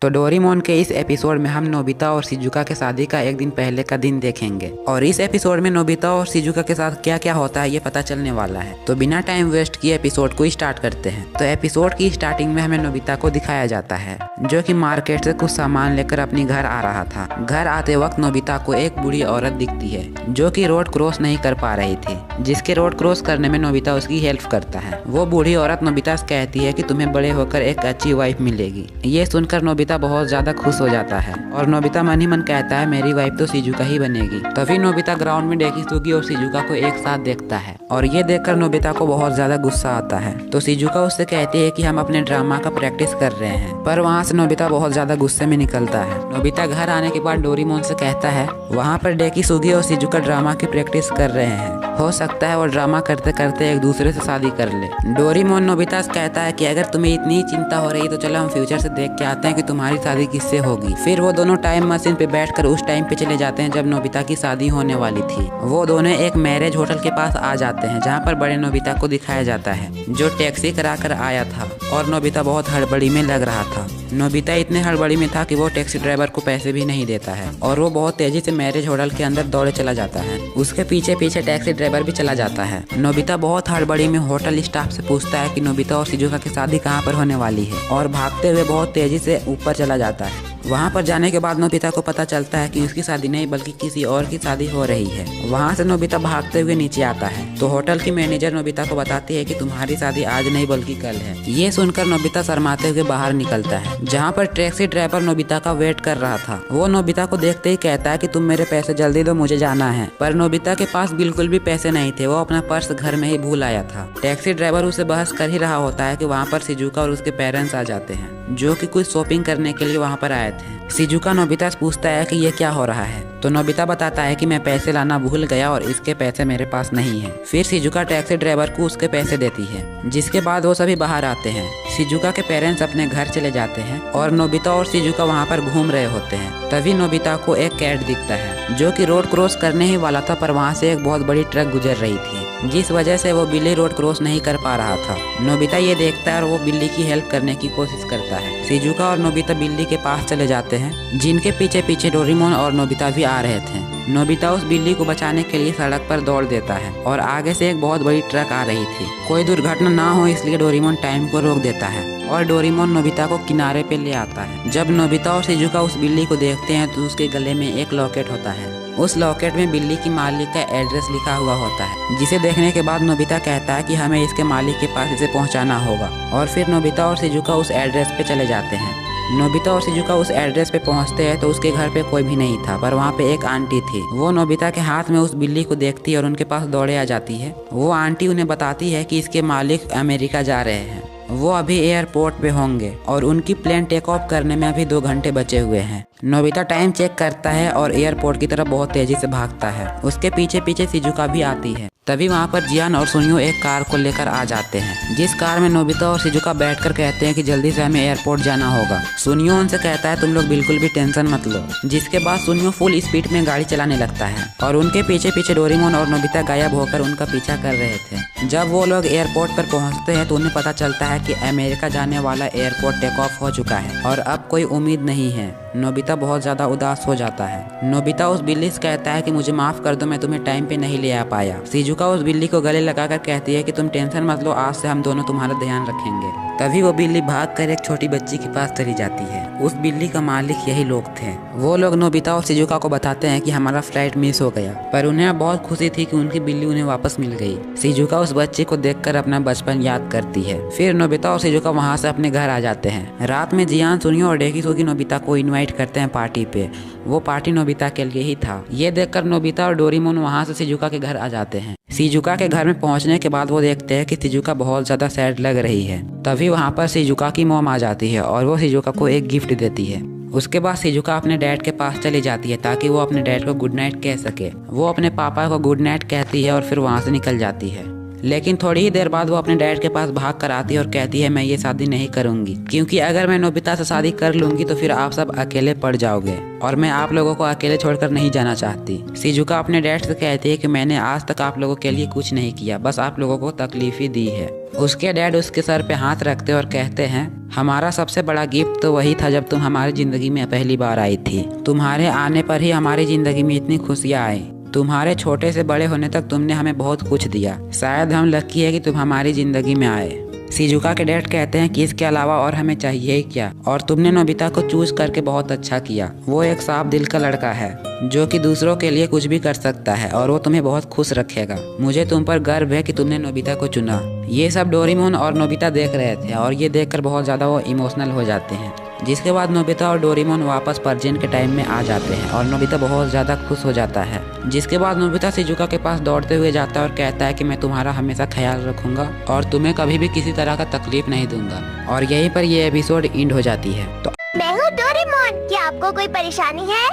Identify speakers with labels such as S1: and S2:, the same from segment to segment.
S1: तो डोरेमोन के इस एपिसोड में हम नोबिता और शिजुका के शादी का एक दिन पहले का दिन देखेंगे और इस एपिसोड में नोबिता और शिजुका के साथ क्या क्या होता है ये पता चलने वाला है। तो बिना टाइम वेस्ट किए एपिसोड को स्टार्ट करते हैं। तो एपिसोड की स्टार्टिंग में हमें नोबिता को दिखाया जाता है जो कि मार्केट से कुछ सामान लेकर अपनी घर आ रहा था। घर आते वक्त नोबिता को एक बूढ़ी औरत दिखती है जो कि रोड क्रॉस नहीं कर पा रही थी, जिसके रोड क्रॉस करने में नोबिता उसकी हेल्प करता है। वो बूढ़ी औरत नोबिता से कहती है कि तुम्हें बड़े होकर एक अच्छी वाइफ मिलेगी। ये सुनकर नोबिता बहुत ज्यादा खुश हो जाता है और नोबिता मन ही मन कहता है मेरी वाइफ तो शिजुका ही बनेगी। तभी नोबिता ग्राउंड में डेकिसुगी और शिजुका को एक साथ देखता है और ये देखकर नोबिता को बहुत ज्यादा गुस्सा आता है। तो शिजुका उससे कहती है कि हम अपने ड्रामा का प्रैक्टिस कर रहे हैं, पर वहाँ से नोबिता बहुत ज्यादा गुस्से में निकलता है। नोबिता घर आने के बाद डोरेमोन से कहता है वहाँ पर डेकिसुगी और शिजुका ड्रामा की प्रैक्टिस कर रहे हैं, हो सकता है वो ड्रामा करते करते एक दूसरे से शादी कर ले। डोरेमोन नोबिता से कहता है कि अगर तुम्हें इतनी चिंता हो रही है तो चलो हम फ्यूचर से देख के आते हैं कि तुम्हारी शादी किससे होगी। फिर वो दोनों टाइम मशीन पे बैठकर उस टाइम पे चले जाते हैं जब नोबिता की शादी होने वाली थी। वो दोनों एक मैरिज होटल के पास आ जाते हैं जहाँ पर बड़े नोबिता को दिखाया जाता है जो टैक्सी करा कर आया था और नोबिता बहुत हड़बड़ी में लग रहा था। नोबिता इतने हड़बड़ी में था कि वो टैक्सी ड्राइवर को पैसे भी नहीं देता है और वो बहुत तेजी से मैरिज होटल के अंदर दौड़े चला जाता है। उसके पीछे पीछे टैक्सी ड्राइवर भी चला जाता है। नोबिता बहुत हड़बड़ी में होटल स्टाफ से पूछता है कि नोबिता और शिजुका की शादी कहाँ पर होने वाली है और भागते हुए बहुत तेजी से ऊपर चला जाता है। वहाँ पर जाने के बाद नोबिता को पता चलता है कि उसकी शादी नहीं बल्कि किसी और की शादी हो रही है। वहाँ से नोबिता भागते हुए नीचे आता है तो होटल की मैनेजर नोबिता को बताती है कि तुम्हारी शादी आज नहीं बल्कि कल है। ये सुनकर नोबिता शर्माते हुए बाहर निकलता है जहाँ पर टैक्सी ड्राइवर नोबिता का वेट कर रहा था। वो नोबिता को देखते ही कहता है कि तुम मेरे पैसे जल्दी दो, मुझे जाना है। पर नोबिता के पास बिल्कुल भी पैसे नहीं थे, वो अपना पर्स घर में ही भूल आया था। टैक्सी ड्राइवर उसे बहस कर ही रहा होता है कि वहाँ पर शिजुका और उसके पेरेंट्स आ जाते हैं जो कि कुछ शॉपिंग करने के लिए वहाँ पर आए थे। शिजुका नोबिता से पूछता है कि ये क्या हो रहा है तो नोबिता बताता है कि मैं पैसे लाना भूल गया और इसके पैसे मेरे पास नहीं है। फिर शिजुका टैक्सी ड्राइवर को उसके पैसे देती है, जिसके बाद वो सभी बाहर आते हैं। शिजुका के पेरेंट्स अपने घर चले जाते हैं और नोबिता और शिजुका वहाँ पर घूम रहे होते हैं। तभी नोबिता को एक कैट दिखता है जो कि रोड क्रॉस करने ही वाला था, पर वहाँ से एक बहुत बड़ी ट्रक गुजर रही थी जिस वजह से वो बिल्ली रोड क्रॉस नहीं कर पा रहा था। नोबिता ये देखता है और वो बिल्ली की हेल्प करने की कोशिश करता है। शिजुका और नोबिता बिल्ली के पास चले जाते हैं जिनके पीछे पीछे डोरेमोन और नोबिता भी आ रहे थे। नोबिता उस बिल्ली को बचाने के लिए सड़क पर दौड़ देता है और आगे से एक बहुत बड़ी ट्रक आ रही थी। कोई दुर्घटना ना हो इसलिए डोरेमोन टाइम को रोक देता है और डोरेमोन नोबिता को किनारे पे ले आता है। जब नोबिता और शिजुका उस बिल्ली को देखते हैं तो उसके गले में एक लॉकेट होता है। उस लॉकेट में बिल्ली की मालिक का एड्रेस लिखा हुआ होता है, जिसे देखने के बाद नोबिता कहता है कि हमें इसके मालिक के पास इसे पहुंचाना होगा। और फिर नोबिता और शिजुका उस एड्रेस पे चले जाते हैं। नोबिता और शिजुका उस एड्रेस पे पहुंचते हैं तो उसके घर पे कोई भी नहीं था, पर वहाँ पे एक आंटी थी। वो नोबिता के हाथ में उस बिल्ली को देखती है और उनके पास दौड़े आ जाती है। वो आंटी उन्हें बताती है कि इसके मालिक अमेरिका जा रहे हैं, वो अभी एयरपोर्ट पे होंगे और उनकी प्लेन टेक ऑफ करने में अभी 2 घंटे बचे हुए हैं। नोबिता टाइम चेक करता है और एयरपोर्ट की तरफ बहुत तेजी से भागता है। उसके पीछे पीछे शिजुका भी आती है। तभी वहाँ पर जियान और सुनियो एक कार को लेकर आ जाते हैं, जिस कार में नोबिता और शिजुका बैठकर कहते हैं कि जल्दी से हमें एयरपोर्ट जाना होगा। सुनियो उनसे कहता है तुम लोग बिल्कुल भी टेंशन मत लो, जिसके बाद सुनियो फुल स्पीड में गाड़ी चलाने लगता है और उनके पीछे पीछे डोरेमोन और नोबिता गायब होकर उनका पीछा कर रहे थे। जब वो लोग एयरपोर्ट पर पहुँचते हैं तो उन्हें पता चलता है कि अमेरिका जाने वाला एयरपोर्ट टेक ऑफ हो चुका है और अब कोई उम्मीद नहीं है। नोबिता बहुत ज्यादा उदास हो जाता है। नोबिता उस बिल्ली से कहता है कि मुझे माफ कर दो, मैं तुम्हें टाइम पे नहीं ले आ पाया। शिजुका उस बिल्ली को गले लगाकर कहती है कि तुम टेंशन मत लो, आज से हम दोनों तुम्हारा ध्यान रखेंगे। तभी वो बिल्ली भागकर एक छोटी बच्ची के पास चली जाती है। उस बिल्ली का मालिक यही लोग थे। वो लोग नोबिता और शिजुका को बताते हैं कि हमारा फ्लाइट मिस हो गया, पर उन्हें बहुत खुशी थी कि उनकी बिल्ली उन्हें वापस मिल गई। शिजुका उस बच्चे को देखकर अपना बचपन याद करती है। फिर नोबिता और शिजुका वहाँ से अपने घर आ जाते हैं। रात में जियान, सुनियो और डेकिसुगी नोबिता को इनवाइट करते हैं पार्टी पे। वो पार्टी नोबिता के लिए ही था। ये देखकर नोबिता और डोरेमोन वहाँ से शिजुका के घर आ जाते हैं। शिजुका के घर में पहुंचने के बाद वो देखते हैं कि शिजुका बहुत ज्यादा सैड लग रही है। तभी वहाँ पर शिजुका की मॉम आ जाती है और वो शिजुका को एक गिफ्ट देती है। उसके बाद शिजुका अपने डैड के पास चली जाती है ताकि वो अपने डैड को गुड नाइट कह सके। वो अपने पापा को गुड नाइट कहती है और फिर वहाँ से निकल जाती है। लेकिन थोड़ी ही देर बाद वो अपने डैड के पास भाग कर आती है और कहती है मैं ये शादी नहीं करूंगी, क्योंकि अगर मैं नोबिता से शादी कर लूंगी तो फिर आप सब अकेले पड़ जाओगे और मैं आप लोगों को अकेले छोड़कर नहीं जाना चाहती। शिजुका अपने डैड से कहती है कि मैंने आज तक आप लोगों के लिए कुछ नहीं किया, बस आप लोगों को तकलीफ ही दी है। उसके डैड उसके सर पे हाथ रखते और कहते हैं हमारा सबसे बड़ा गिफ्ट तो वही था जब तुम हमारी ज़िंदगी में पहली बार आई थी। तुम्हारे आने पर ही हमारी ज़िंदगी में इतनी खुशियाँ आई। तुम्हारे छोटे से बड़े होने तक तुमने हमें बहुत कुछ दिया। शायद हम लकी है कि तुम हमारी ज़िंदगी में आए। शिजुका के डैड कहते हैं कि इसके अलावा और हमें चाहिए ही क्या, और तुमने नोबिता को चूज करके बहुत अच्छा किया। वो एक साफ दिल का लड़का है जो कि दूसरों के लिए कुछ भी कर सकता है और वो तुम्हें बहुत खुश रखेगा। मुझे तुम पर गर्व है कि तुमने नोबिता को चुना। ये सब डोरेमोन और नोबिता देख रहे थे और ये देखकर बहुत ज़्यादा वो इमोशनल हो जाते हैं। जिसके बाद नोबिता और डोरेमोन वापस प्रेजेंट के टाइम में आ जाते हैं और नोबिता बहुत ज़्यादा खुश हो जाता है। जिसके बाद नोबिता शिजुका के पास दौड़ते हुए जाता है और कहता है कि मैं तुम्हारा हमेशा ख्याल रखूंगा और तुम्हें कभी भी किसी तरह का तकलीफ नहीं दूंगा। और यहीं पर ये एपिसोड एंड हो जाती है। तो
S2: मैं हूँ डोरेमोन, क्या आपको कोई परेशानी है?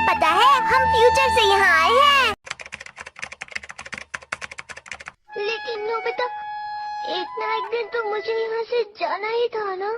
S2: पता है हम फ्यूचर से यहाँ आए हैं। लेकिन नोबिता, एक ना एक दिन तो मुझे यहाँ से जाना ही था ना।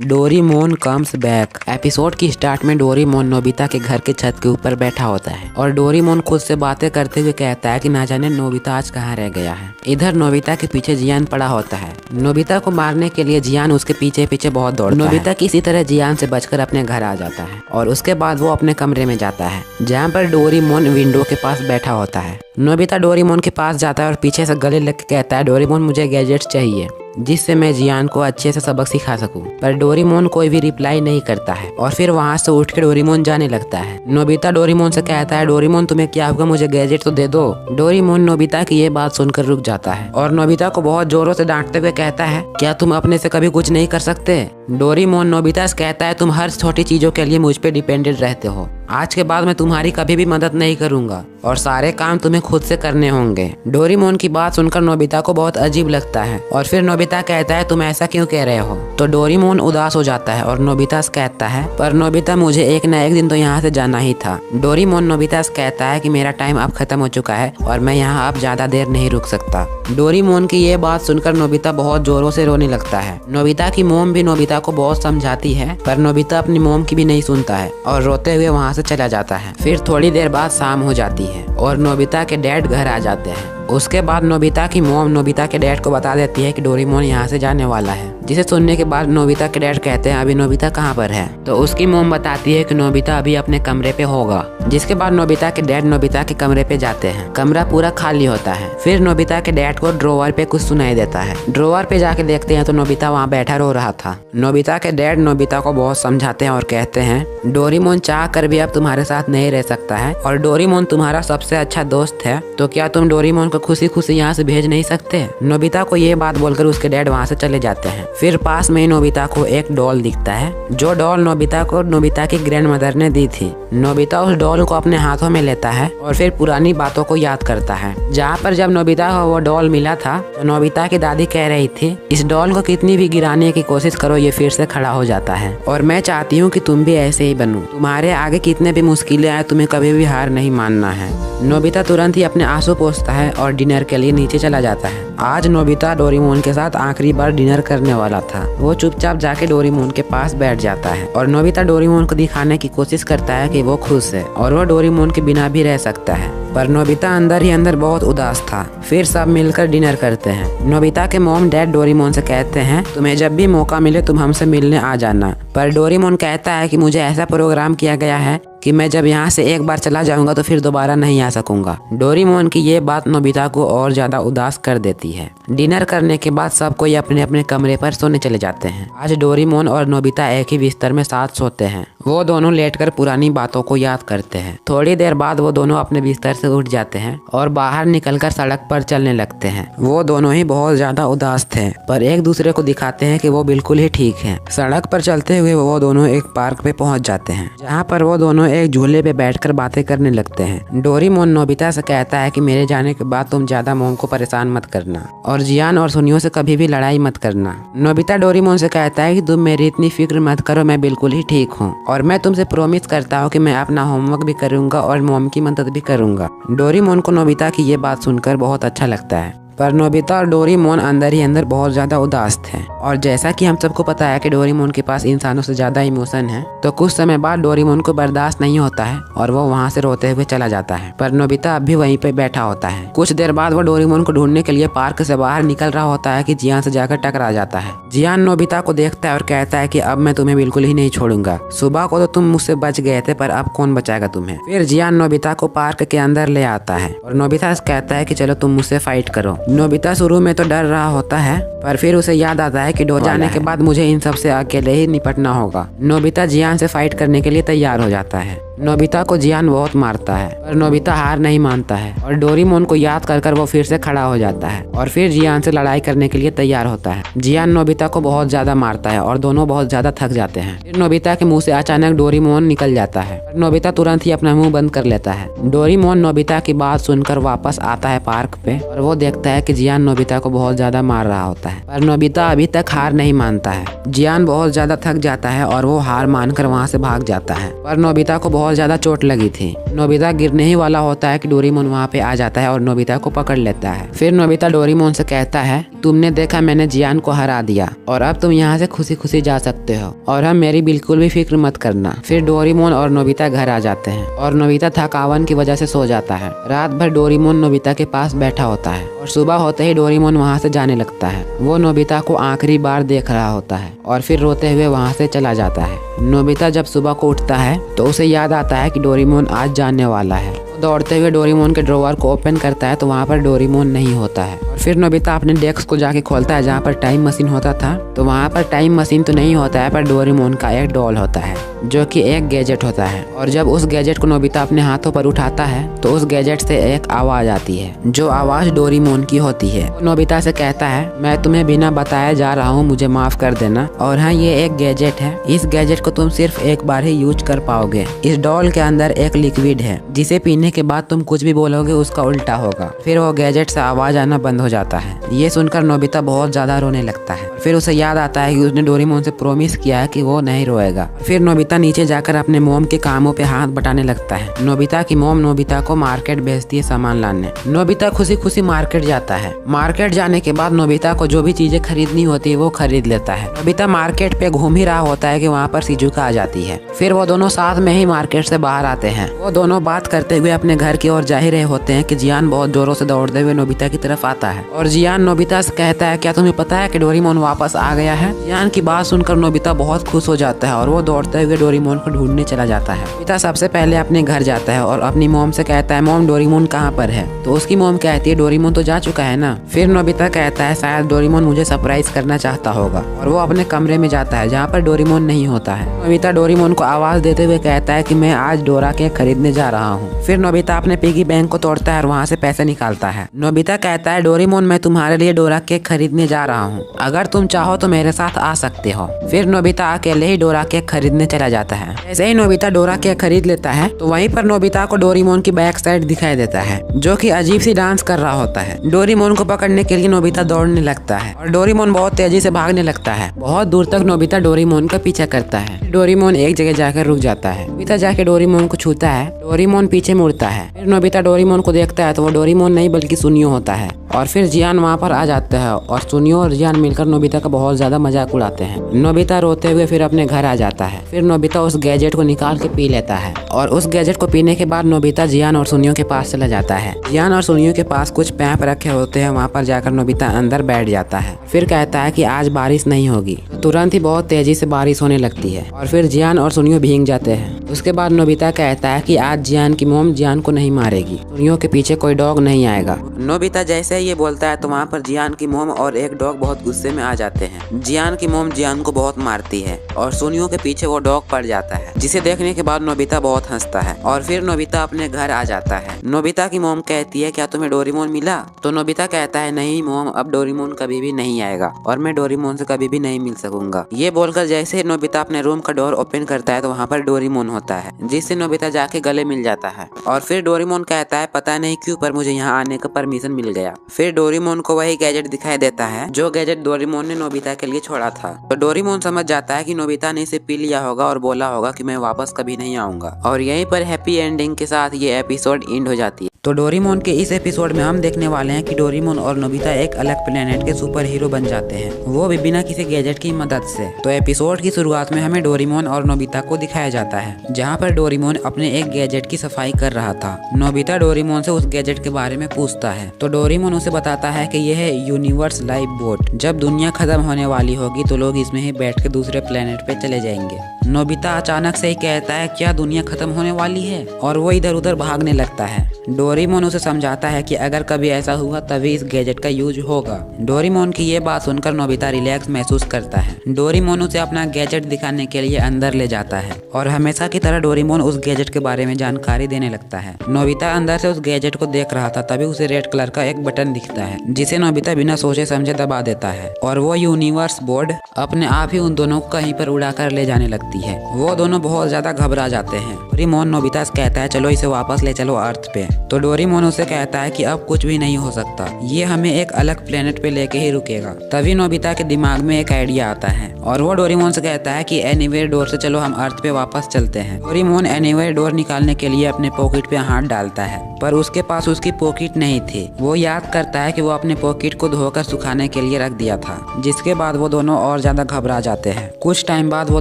S1: Doraemon comes back. एपिसोड की स्टार्ट में डोरेमोन नोबिता के घर के छत के ऊपर बैठा होता है और डोरेमोन खुद से बातें करते हुए कहता है कि ना जाने नोबिता आज कहाँ रह गया है। इधर नोबिता के पीछे जियान पड़ा होता है। नोबिता को मारने के लिए जियान उसके पीछे पीछे बहुत दौड़ता है। नोबिता किसी तरह जियान से बचकर अपने घर आ जाता है और उसके बाद वो अपने कमरे में जाता है जहाँ पर डोरेमोन विंडो के पास बैठा होता है। नोबिता डोरेमोन के पास जाता है और पीछे से गले लग के कहता है, डोरेमोन मुझे गैजेट्स चाहिए जिससे मैं जियान को अच्छे से सबक सिखा सकूं। पर डोरेमोन कोई भी रिप्लाई नहीं करता है और फिर वहां से उठ के डोरेमोन जाने लगता है। नोबिता डोरेमोन से कहता है, डोरेमोन तुम्हें क्या होगा, मुझे गैजेट तो दे दो। डोरेमोन नोबिता की ये बात सुनकर रुक जाता है और नोबिता को बहुत जोरों से डांटते हुए कहता है, क्या तुम अपने से कभी कुछ नहीं कर सकते? डोरेमोन नोबिता से कहता है, तुम हर छोटी चीजों के लिए मुझ पे डिपेंडेंट रहते हो। आज के बाद मैं तुम्हारी कभी भी मदद नहीं करूंगा और सारे काम तुम्हें खुद से करने होंगे। डोरेमोन की बात सुनकर नोबिता को बहुत अजीब लगता है और फिर नोबिता कहता है, तुम ऐसा क्यों कह रहे हो? तो डोरेमोन उदास हो जाता है और नोबिता से कहता है, पर नोबिता मुझे एक न एक दिन तो यहाँ से जाना ही था। डोरेमोन नोबिता से कहता है कि मेरा टाइम अब खत्म हो चुका है और मैं यहाँ अब ज्यादा देर नहीं रुक सकता। डोरेमोन की ये बात सुनकर नोबिता बहुत जोरों से रोने लगता है। नोबिता की मोम भी नोबिता को बहुत समझाती है पर नोबिता अपनी मोम की भी नहीं सुनता है और रोते हुए वहाँ से चला जाता है। फिर थोड़ी देर बाद शाम हो जाती है और नोबिता के डैड घर आ जाते हैं। उसके बाद नोबिता की मोम नोबिता के डैड को बता देती है कि डोरेमोन यहाँ से जाने वाला है। जिसे सुनने के बाद नोबिता के डैड कहते हैं, अभी नोबिता कहाँ पर है? तो उसकी मोम बताती है कि नोबिता अभी अपने कमरे पे होगा। जिसके बाद नोबिता के डैड नोबिता के कमरे पे जाते हैं। कमरा पूरा खाली होता है। फिर नोबिता के डैड को ड्रॉवर पे कुछ सुनाई देता है। ड्रॉवर पे जाके देखते हैं तो नोबिता वहाँ बैठा रो रहा था। नोबिता के डैड नोबिता को बहुत समझाते हैं और कहते हैं, डोरेमोन चाह कर भी अब तुम्हारे साथ नहीं रह सकता है और डोरेमोन तुम्हारा सबसे अच्छा दोस्त है, तो क्या तुम डोरेमोन को खुशी खुशी यहाँ से भेज नहीं सकते? नोबिता को ये बात बोलकर उसके डैड वहाँ से चले जाते हैं। फिर पास में नोबिता को एक डॉल दिखता है जो डॉल नोबिता को नोबिता की ग्रैंड मदर ने दी थी। नोबिता उस डॉल को अपने हाथों में लेता है और फिर पुरानी बातों को याद करता है। जहाँ पर जब नोबिता को वो डॉल मिला था तो नोबिता की दादी कह रही थी, इस डॉल को कितनी भी गिराने की कोशिश करो ये फिर से खड़ा हो जाता है और मैं चाहती हूँ कि तुम भी ऐसे ही बनो। तुम्हारे आगे कितने भी मुश्किलें आए तुम्हें कभी भी हार नहीं मानना है। नोबिता तुरंत ही अपने आंसू पोंछता है और डिनर के लिए नीचे चला जाता है। आज नोबिता डोरेमोन के साथ आखिरी बार डिनर करने वाला था। वो चुपचाप जाके डोरेमोन के पास बैठ जाता है और नोबिता डोरेमोन को दिखाने की कोशिश करता है कि वो खुश है और वो डोरेमोन के बिना भी रह सकता है। पर नोबिता अंदर ही अंदर बहुत उदास था। फिर सब मिलकर डिनर करते हैं। नोबिता के मॉम डैड डोरेमोन से कहते हैं, तुम्हें जब भी मौका मिले तुम हमसे मिलने आ जाना। पर डोरेमोन कहता है कि मुझे ऐसा प्रोग्राम किया गया है कि मैं जब यहाँ से एक बार चला जाऊंगा तो फिर दोबारा नहीं आ सकूंगा। डोरेमोन की ये बात नोबिता को और ज्यादा उदास कर देती है। डिनर करने के बाद सब कोई अपने अपने कमरे पर सोने चले जाते हैं। आज डोरेमोन और नोबिता एक ही बिस्तर में साथ सोते हैं। वो दोनों लेटकर पुरानी बातों को याद करते हैं। थोड़ी देर बाद वो दोनों अपने बिस्तर से उठ जाते हैं और बाहर निकलकर सड़क पर चलने लगते हैं। वो दोनों ही बहुत ज्यादा उदास थे पर एक दूसरे को दिखाते हैं कि वो बिल्कुल ही ठीक है। सड़क पर चलते हुए वो दोनों एक पार्क पे पहुंच जाते हैं जहाँ पर वो दोनों एक झूले पे बैठकर बातें करने लगते हैं। डोरेमोन नोबिता से कहता है कि मेरे जाने के बाद तुम ज्यादा मोम को परेशान मत करना और जियान और सुनियो से कभी भी लड़ाई मत करना। नोबिता डोरेमोन से कहता है कि तुम मेरी इतनी फिक्र मत करो, मैं बिल्कुल ही ठीक हूँ और मैं तुमसे प्रॉमिस करता हूँ कि मैं अपना होमवर्क भी करूंगा और मोम की मदद भी करूंगा। डोरेमोन को नोबिता की ये बात सुनकर बहुत अच्छा लगता है। पर नोबिता और डोरेमोन अंदर ही अंदर बहुत ज्यादा उदास थे। और जैसा कि हम सबको पता है कि डोरेमोन के पास इंसानों से ज्यादा इमोशन है, तो कुछ समय बाद डोरेमोन को बर्दाश्त नहीं होता है और वो वहाँ से रोते हुए चला जाता है। पर नोबिता अब भी वहीं पे बैठा होता है। कुछ देर बाद वो डोरेमोन को ढूंढने के लिए पार्क से बाहर निकल रहा होता है कि जियान से जाकर टकरा जाता है। जियान नोबिता को देखता है और कहता है कि अब मैं तुम्हें बिल्कुल ही नहीं छोड़ूंगा। सुबह को तो तुम मुझसे बच गए थे, पर अब कौन बचाएगा तुम्हें। फिर जियान नोबिता को पार्क के अंदर ले आता है और नोबिता कहता है कि चलो तुम मुझसे फाइट करो। नोबिता शुरू में तो डर रहा होता है, पर फिर उसे याद आता है कि डो जाने के बाद मुझे इन सब से अकेले ही निपटना होगा। नोबिता जियान से फाइट करने के लिए तैयार हो जाता है। नोबिता को जियान बहुत मारता है, पर नोबिता हार नहीं मानता है और डोरेमोन को याद कर वो फिर से खड़ा हो जाता है और फिर जियान से लड़ाई करने के लिए तैयार होता है। जियान नोबिता को बहुत ज्यादा मारता है और दोनों बहुत ज्यादा थक जाते हैं। फिर नोबिता के मुंह से अचानक डोरेमोन निकल जाता है। नोबिता तुरंत ही अपना मुंह बंद कर लेता है। डोरेमोन नोबिता की बात सुनकर वापस आता है पार्क पे और वो देखता है कि जियान नोबिता को बहुत ज्यादा मार रहा होता है, पर नोबिता अभी तक हार नहीं मानता है। जियान बहुत ज्यादा थक जाता है और वो हार मानकर वहाँ से भाग जाता है, पर नोबिता को बहुत ज्यादा चोट लगी थी। नोबिता गिरने ही वाला होता है कि डोरेमोन वहाँ पे आ जाता है और नोबिता को पकड़ लेता है। फिर नोबिता डोरेमोन से कहता है, तुमने देखा मैंने जियान को हरा दिया और अब तुम यहाँ से खुशी खुशी जा सकते हो और हम मेरी बिल्कुल भी फिक्र मत करना। फिर डोरेमोन और नोबिता घर आ जाते हैं और नोबिता थकावन की वजह से सो जाता है। रात भर डोरेमोन नोबिता के पास बैठा होता है और सुबह होते ही डोरेमोन वहाँ से जाने लगता है। वो नोबिता को आखिरी बार देख रहा होता है और फिर रोते हुए वहाँ से चला जाता है। नोबिता जब सुबह को उठता है तो उसे याद आता है कि डोरेमोन आज जाने वाला है। दौड़ते हुए डोरेमोन के ड्रॉवर को ओपन करता है तो वहाँ पर डोरेमोन नहीं होता है। और फिर नोबिता अपने डेस्क को जाके खोलता है जहाँ पर टाइम मशीन होता था, तो वहाँ पर टाइम मशीन तो नहीं होता है, पर डोरेमोन का एक डॉल होता है जो कि एक गैजेट होता है। और जब उस गैजेट को नोबिता अपने हाथों पर उठाता है तो उस गैजेट से एक आवाज आती है, जो आवाज डोरेमोन की होती है। वो नोबिता से कहता है, मैं तुम्हें बिना बताए जा रहा हूँ, मुझे माफ कर देना। और हाँ, ये एक गैजेट है, इस गैजेट को तुम सिर्फ एक बार ही यूज कर पाओगे। इस डॉल के अंदर एक लिक्विड है जिसे पीने के बाद तुम कुछ भी बोलोगे उसका उल्टा होगा। फिर वो गैजेट से आवाज आना बंद हो जाता है। ये सुनकर नोबिता बहुत ज्यादा रोने लगता है। फिर उसे याद आता है कि उसने डोरेमोन से प्रॉमिस किया है कि वो नहीं रोएगा। फिर नोबिता नीचे जाकर अपने मोम के कामों पे हाथ बटाने लगता है। नोबिता की मोम नोबिता को मार्केट भेजती है सामान लाने। नोबिता खुशी खुशी मार्केट जाता है। मार्केट जाने के बाद नोबिता को जो भी चीजें खरीदनी होती है वो खरीद लेता है। नोबिता मार्केट पे घूम ही रहा होता है कि वहाँ पर शिजुका आ जाती है। फिर वो दोनों साथ में ही मार्केट से बाहर आते हैं। वो दोनों बात करते हुए अपने घर की ओर जा ही रहे होते हैं कि जियान बहुत जोरों से दौड़ते हुए नोबिता की तरफ आता है और जियान नोबिता से कहता है, क्या तुम्हें पता है कि डोरेमोन वापस आ गया है। जियान की बात सुनकर नोबिता बहुत खुश हो जाता है और वो दौड़ते हुए डोरेमोन को ढूंढने चला जाता है। नोबिता सबसे पहले अपने घर जाता है और अपनी मोम से कहता है, मोम डोरेमोन कहाँ पर है। तो उसकी मोम कहती है, डोरेमोन तो जा चुका है ना। फिर नोबिता कहता है, शायद डोरेमोन मुझे सरप्राइज करना चाहता होगा, और वो अपने कमरे में जाता है जहाँ पर डोरेमोन नहीं होता है। नोबिता डोरेमोन को आवाज देते हुए कहता है कि मैं आज डोरा केक खरीदने जा रहा हूँ। फिर नोबिता अपने पिगी बैंक को तोड़ता है और वहाँ से पैसे निकालता है। नोबिता कहता है, डोरेमोन मैं तुम्हारे लिए डोरा केक खरीदने जा रहा हूँ, अगर तुम चाहो तो मेरे साथ आ सकते हो। फिर नोबिता अकेले ही डोरा केक खरीदने चला जाता है। जैसे ही नोबिता डोरा केक खरीद लेता है तो वहीं पर नोबिता को डोरेमोन की बैक साइड दिखाई देता है, जो कि अजीब सी डांस कर रहा होता है। डोरेमोन को पकड़ने के लिए नोबिता दौड़ने लगता है और डोरेमोन बहुत तेजी से भागने लगता है। बहुत दूर तक नोबिता डोरेमोन का पीछा करता है। डोरेमोन एक जगह जाकर रुक जाता है। नोबिता जाके डोरेमोन को छूता है। डोरेमोन पीछे मुड़ता है। फिर नोबिता डोरेमोन को देखता है तो वो डोरेमोन नहीं बल्कि सुनियो होता है। और फिर जियान वहाँ पर आ जाता है और सुनियो और जियान मिलकर नोबिता का बहुत ज्यादा मजाक उड़ाते हैं। नोबिता रोते हुए फिर अपने घर आ जाता है। फिर नोबिता उस गैजेट को निकाल के पी लेता है और उस गैजेट को पीने के बाद नोबिता जियान और सुनियो के पास चला जाता है। जियान और सुनियो के पास कुछ पैप रखे होते हैं, वहाँ पर जाकर नोबिता अंदर बैठ जाता है। फिर कहता है कि आज बारिश नहीं होगी। तुरंत ही बहुत तेजी से बारिश होने लगती है और फिर जियान और सुनियो भीग जाते हैं। उसके बाद नोबिता कहता है कि आज जियान की मोम जियान को नहीं मारेगी, सुनियो के पीछे कोई डॉग नहीं आएगा। नोबिता जैसे ही ये बोलता है तो वहाँ पर जियान की मोम और एक डॉग बहुत गुस्से में आ जाते हैं। जियान की मोम जियान को बहुत मारती है और सुनियो के पीछे वो डॉग पड़ जाता है, जिसे देखने के बाद नोबिता बहुत हंसता है और फिर नोबिता अपने घर आ जाता है। नोबिता की मोम कहती है, क्या तुम्हें डोरेमोन मिला। तो नोबिता कहता है, नहीं मोम, अब डोरेमोन कभी भी नहीं आएगा और मैं डोरेमोन से कभी भी नहीं मिल सकूंगा। ये बोलकर जैसे ही नोबिता अपने रूम का डोर ओपन करता है तो वहाँ पर डोरेमोन होता है। होता है, जिससे नोबिता जाके गले मिल जाता है। और फिर डोरेमोन कहता है पता नहीं क्यों पर मुझे यहाँ आने का परमिशन मिल गया। फिर डोरेमोन को वही गैजेट दिखाई देता है जो गैजेट डोरेमोन ने नोबिता के लिए छोड़ा था। तो डोरेमोन समझ जाता है कि नोबिता ने इसे पी लिया होगा और बोला होगा कि मैं वापस कभी नहीं आऊंगा। और यहीं पर हैप्पी एंडिंग के साथ ये एपिसोड एंड हो जाती है। तो डोरेमोन के इस एपिसोड में हम देखने वाले हैं कि डोरेमोन और नोबिता एक अलग प्लेनेट के सुपर हीरो बन जाते हैं, वो भी बिना किसी गैजेट की मदद से। तो एपिसोड की शुरुआत में हमें डोरेमोन और नोबिता को दिखाया जाता है, जहाँ पर डोरेमोन अपने एक गैजेट की सफाई कर रहा था। नोबिता डोरेमोन से उस गैजेट के बारे में पूछता है तो डोरेमोन उसे बताता है कि यह है यूनिवर्स लाइफ बोट। जब दुनिया खत्म होने वाली होगी तो लोग इसमें ही बैठ के दूसरे प्लेनेट पे चले जाएंगे। नोबिता अचानक से ही कहता है क्या दुनिया खत्म होने वाली है, और वो इधर उधर भागने लगता है। डोरेमोन उसे समझाता है कि अगर कभी ऐसा हुआ तभी इस गैजेट का यूज होगा। डोरेमोन की ये बात सुनकर नोबिता रिलैक्स महसूस करता है। डोरेमोन उसे अपना गैजेट दिखाने के लिए अंदर ले जाता है और हमेशा की तरह डोरेमोन उस गैजेट के बारे में जानकारी देने लगता है। नोबिता अंदर से उस गैजेट को देख रहा था, तभी उसे रेड कलर का एक बटन दिखता है जिसे नोबिता बिना सोचे समझे दबा देता है और वो यूनिवर्स बोर्ड अपने आप ही उन दोनों को कहीं पर उड़ाकर ले जाने लगती है। वो दोनों बहुत ज्यादा घबरा जाते हैं। डोरेमोन नोबिता से कहता है चलो इसे वापस ले चलो अर्थ पे। तो डोरेमोन उसे कहता है कि अब कुछ भी नहीं हो सकता, ये हमें एक अलग प्लेनेट पे लेके ही रुकेगा। तभी नोबिता के दिमाग में एक आइडिया आता है और वो डोरेमोन से कहता है कि एनीवेयर डोर से चलो हम अर्थ पे वापस चलते हैं। डोरेमोन एनीवेयर डोर निकालने के लिए अपने पॉकेट पे हाथ डालता है पर उसके पास उसकी पॉकेट नहीं थी। वो याद करता है कि वो अपने पॉकेट को धोकर सुखाने के लिए रख दिया था, जिसके बाद वो दोनों और ज्यादा घबरा जाते हैं। कुछ टाइम बाद वो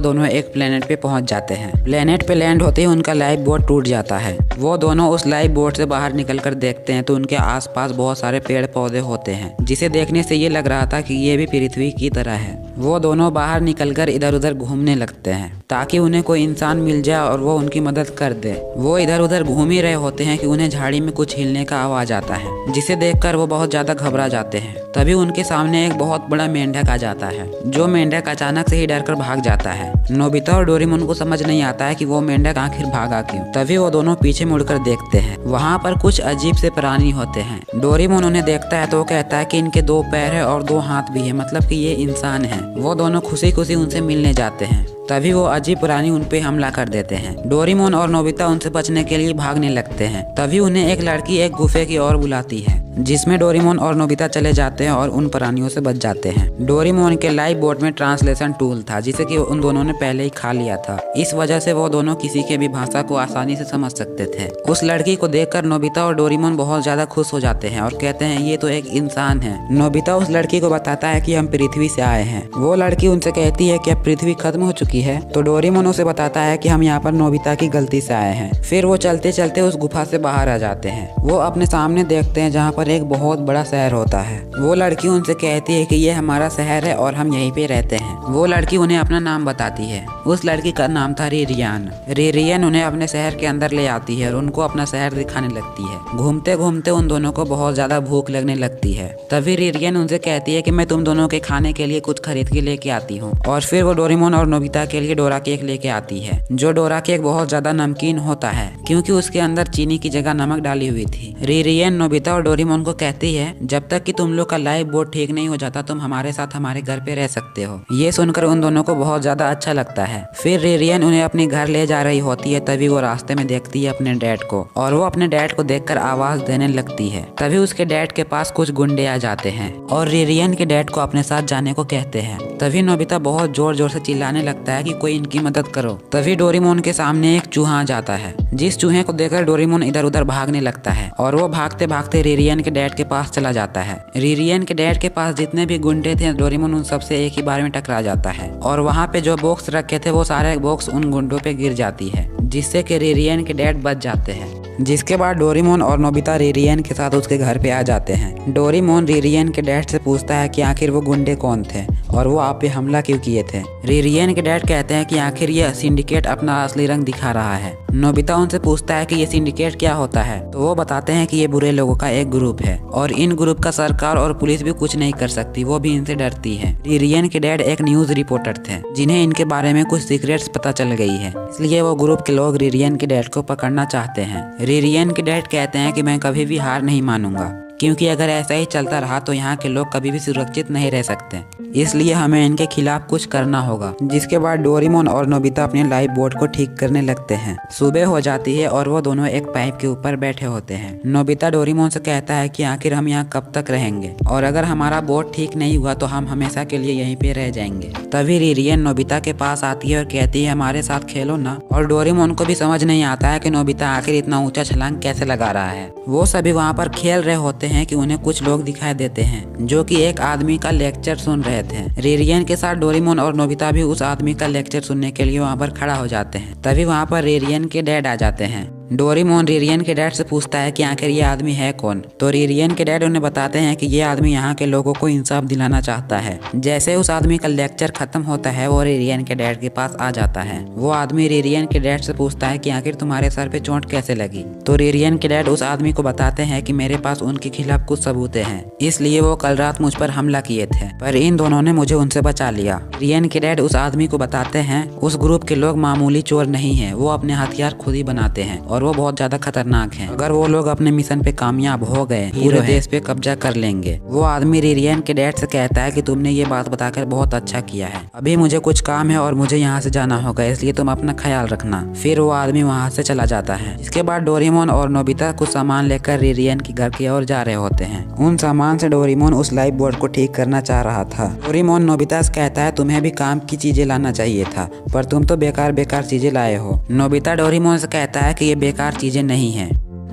S1: दोनों एक प्लेनेट पे पहुंच जाते हैं। प्लेनेट पे लैंड होते ही उनका लाइफ बोट टूट जाता है। वो दोनों उस लाइफ बोट से बाहर निकलकर देखते हैं तो उनके आसपास बहुत सारे पेड़ पौधे होते हैं, जिसे देखने से ये लग रहा था कि ये भी पृथ्वी की तरह है। वो दोनों बाहर निकलकर इधर उधर घूमने लगते हैं ताकि उन्हें कोई इंसान मिल जाए और वो उनकी मदद कर दे। वो इधर उधर घूम ही रहे होते हैं कि उन्हें झाड़ी में कुछ हिलने का आवाज आता है, जिसे देखकर वो बहुत ज्यादा घबरा जाते हैं। तभी उनके सामने एक बहुत बड़ा मेंढक आ जाता है, जो मेंढक अचानक से ही डरकर भाग जाता है। नोबिता और डोरेमोन को समझ नहीं आता है कि वो मेंढक आखिर भागा क्यों। तभी वो दोनों पीछे मुड़कर देखते हैं, वहाँ पर कुछ अजीब से प्राणी होते हैं। डोरेमोन उन्हें देखता है तो वो कहता है कि इनके 2 पैर है और 2 हाथ भी है, मतलब कि ये इंसान है। वो दोनों खुशी खुशी उनसे मिलने जाते हैं। तभी वो अजीब प्राणी उन पे हमला कर देते हैं। डोरेमोन और नोबिता उनसे बचने के लिए भागने लगते हैं। तभी उन्हें एक लड़की एक गुफे की ओर बुलाती है, जिसमें डोरेमोन और नोबिता चले जाते हैं और उन प्राणियों से बच जाते हैं। डोरेमोन के लाइफ बोट में ट्रांसलेशन टूल था, जिसे कि उन दोनों ने पहले ही खा लिया था। इस वजह से वो दोनों किसी के भी भाषा को आसानी से समझ सकते थे। उस लड़की को देखकर नोबिता और डोरेमोन बहुत ज्यादा खुश हो जाते हैं और कहते हैं ये तो एक इंसान है। नोबिता उस लड़की को बताता है कि हम पृथ्वी से आए हैं। वो लड़की उनसे कहती है कि अब पृथ्वी खत्म हो चुकी है। तो डोरेमोन उसे बताता है कि हम यहाँ पर नोबिता की गलती से आए हैं। फिर वो चलते चलते उस गुफा से बाहर आ जाते हैं। वो अपने सामने देखते हैं जहाँ पर एक बहुत बड़ा शहर होता है। वो लड़की उनसे कहती है कि ये हमारा शहर है और हम यहीं पे रहते हैं। वो लड़की उन्हें अपना नाम बताती है। उस लड़की का नाम था रिरियन। रिरियन उन्हें अपने शहर के अंदर ले आती है और उनको अपना शहर दिखाने लगती है। घूमते घूमते उन दोनों को बहुत ज्यादा भूख लगने लगती है। तभी रिरियन उनसे कहती है कि मैं तुम दोनों के खाने के लिए कुछ खरीद के लेके आती हूँ। और फिर वो डोरेमोन और नोबिता के लिए डोरा केक लेके आती है, जो डोरा केक बहुत ज्यादा नमकीन होता है क्योंकि उसके अंदर चीनी की जगह नमक डाली हुई थी। रिरियन नोबिता और डोरेमोन को कहती है जब तक कि तुम लोग का लाइफ बोट ठीक नहीं हो जाता तुम हमारे साथ हमारे घर पे रह सकते हो। ये सुनकर उन दोनों को बहुत ज्यादा अच्छा लगता है। फिर रिरियन उन्हें अपने घर ले जा रही होती है। तभी वो रास्ते में देखती है अपने डैड को और वो अपने डैड को देखकर आवाज देने लगती है। तभी उसके डैड के पास कुछ गुंडे आ जाते हैं और रिरियन के डैड को अपने साथ जाने को कहते हैं। तभी नोबिता बहुत जोर जोर से चिल्लाने लगता है कि कोई इनकी मदद करो। तभी डोरेमोन के सामने एक चूहा आ जाता है, जिस चूहे को देखकर डोरेमोन इधर उधर भागने लगता है और वो भागते भागते रिरियन के डैड के पास चला जाता है। रिरियन के डैड के पास जितने भी गुंडे थे डोरेमोन उन सबसे एक ही बार में टकरा जाता है और वहाँ पे जो बॉक्स रखे थे वो सारे बॉक्स उन गुंडों पे गिर जाती है, जिससे कि रिरियन के डैड बच जाते हैं। जिसके बाद डोरेमोन और नोबिता रिरियन के साथ उसके घर पे आ जाते हैं। डोरेमोन रिरियन के डैड से पूछता है कि आखिर वो गुंडे कौन थे और वो आप पे हमला क्यों किए थे। रिरियन के डैड कहते हैं कि आखिर ये सिंडिकेट अपना असली रंग दिखा रहा है। नोबिता उनसे पूछता है कि ये सिंडिकेट क्या होता है, तो वो बताते हैं कि ये बुरे लोगों का एक ग्रुप है और इन ग्रुप का सरकार और पुलिस भी कुछ नहीं कर सकती, वो भी इनसे डरती है। रिरियन के डैड एक न्यूज रिपोर्टर थे जिन्हें इनके बारे में कुछ सीक्रेट्स पता चल गई है, इसलिए वो ग्रुप के लोग रिरियन के डैड को पकड़ना चाहते हैं। रिरियन के डैड कहते हैं कि मैं कभी भी हार नहीं मानूंगा क्योंकि अगर ऐसा ही चलता रहा तो यहाँ के लोग कभी भी सुरक्षित नहीं रह सकते। इसलिए हमें इनके खिलाफ कुछ करना होगा। जिसके बाद डोरेमोन और नोबिता अपने लाइफ बोट को ठीक करने लगते हैं। सुबह हो जाती है और वो दोनों एक पाइप के ऊपर बैठे होते हैं। नोबिता डोरेमोन से कहता है कि आखिर हम यहाँ कब तक रहेंगे और अगर हमारा बोट ठीक नहीं हुआ तो हम हमेशा के लिए यहीं पे रह जाएंगे। तभी रिरियन नोबिता के पास आती है और कहती है हमारे साथ खेलो ना। और डोरेमोन को भी समझ नहीं आता है कि नोबिता आखिर इतना ऊंचा छलांग कैसे लगा रहा है। वो सभी वहाँ पर खेल रहे होते हैं कि उन्हें कुछ लोग दिखाई देते हैं जो कि एक आदमी का लेक्चर सुन रहे थे। रिरियन के साथ डोरेमोन और नोबिता भी उस आदमी का लेक्चर सुनने के लिए वहाँ पर खड़ा हो जाते हैं। तभी वहाँ पर रिरियन के डैड आ जाते हैं। डोरेमोन रिरियन के डैड से पूछता है कि आखिर ये आदमी है कौन। तो रिरियन के डैड उन्हें बताते हैं कि ये आदमी यहाँ के लोगों को इंसाफ दिलाना चाहता है। जैसे उस आदमी का लेक्चर खत्म होता है वो रिरियन के डैड के पास आ जाता है। वो आदमी रिरियन के डैड से पूछता है कि आखिर तुम्हारे सर पे चोट कैसे लगी। तो रिरियन के डैड उस आदमी को बताते हैं कि मेरे पास उनके खिलाफ कुछ सबूत हैं, इसलिए वो कल रात मुझ पर हमला किए थे, पर इन दोनों ने मुझे उनसे बचा लिया। रिरियन के डैड उस आदमी को बताते हैं उस ग्रुप के लोग मामूली चोर नहीं है, वो अपने हथियार खुद ही बनाते हैं और वो बहुत ज्यादा खतरनाक हैं। अगर वो लोग अपने मिशन पे कामयाब हो गए पूरे देश पे कब्जा कर लेंगे। वो आदमी रिरियन के डैड से कहता है कि तुमने ये बात बताकर बहुत अच्छा किया है, अभी मुझे कुछ काम है और मुझे यहाँ से जाना होगा, इसलिए तुम अपना ख्याल रखना। फिर वो आदमी वहाँ से चला जाता है। इसके बाद डोरेमोन और नोबिता कुछ सामान लेकर रिरियन के घर की ओर जा रहे होते हैं। उन सामान से डोरेमोन उस लाइफ बोर्ड को ठीक करना चाह रहा था। डोरेमोन नोबिता से कहता है तुम्हें भी काम की चीजें लाना चाहिए था, पर तुम तो बेकार बेकार चीजें लाए हो। नोबिता डोरेमोन से कहता है कि ये बेकार चीजें नहीं है,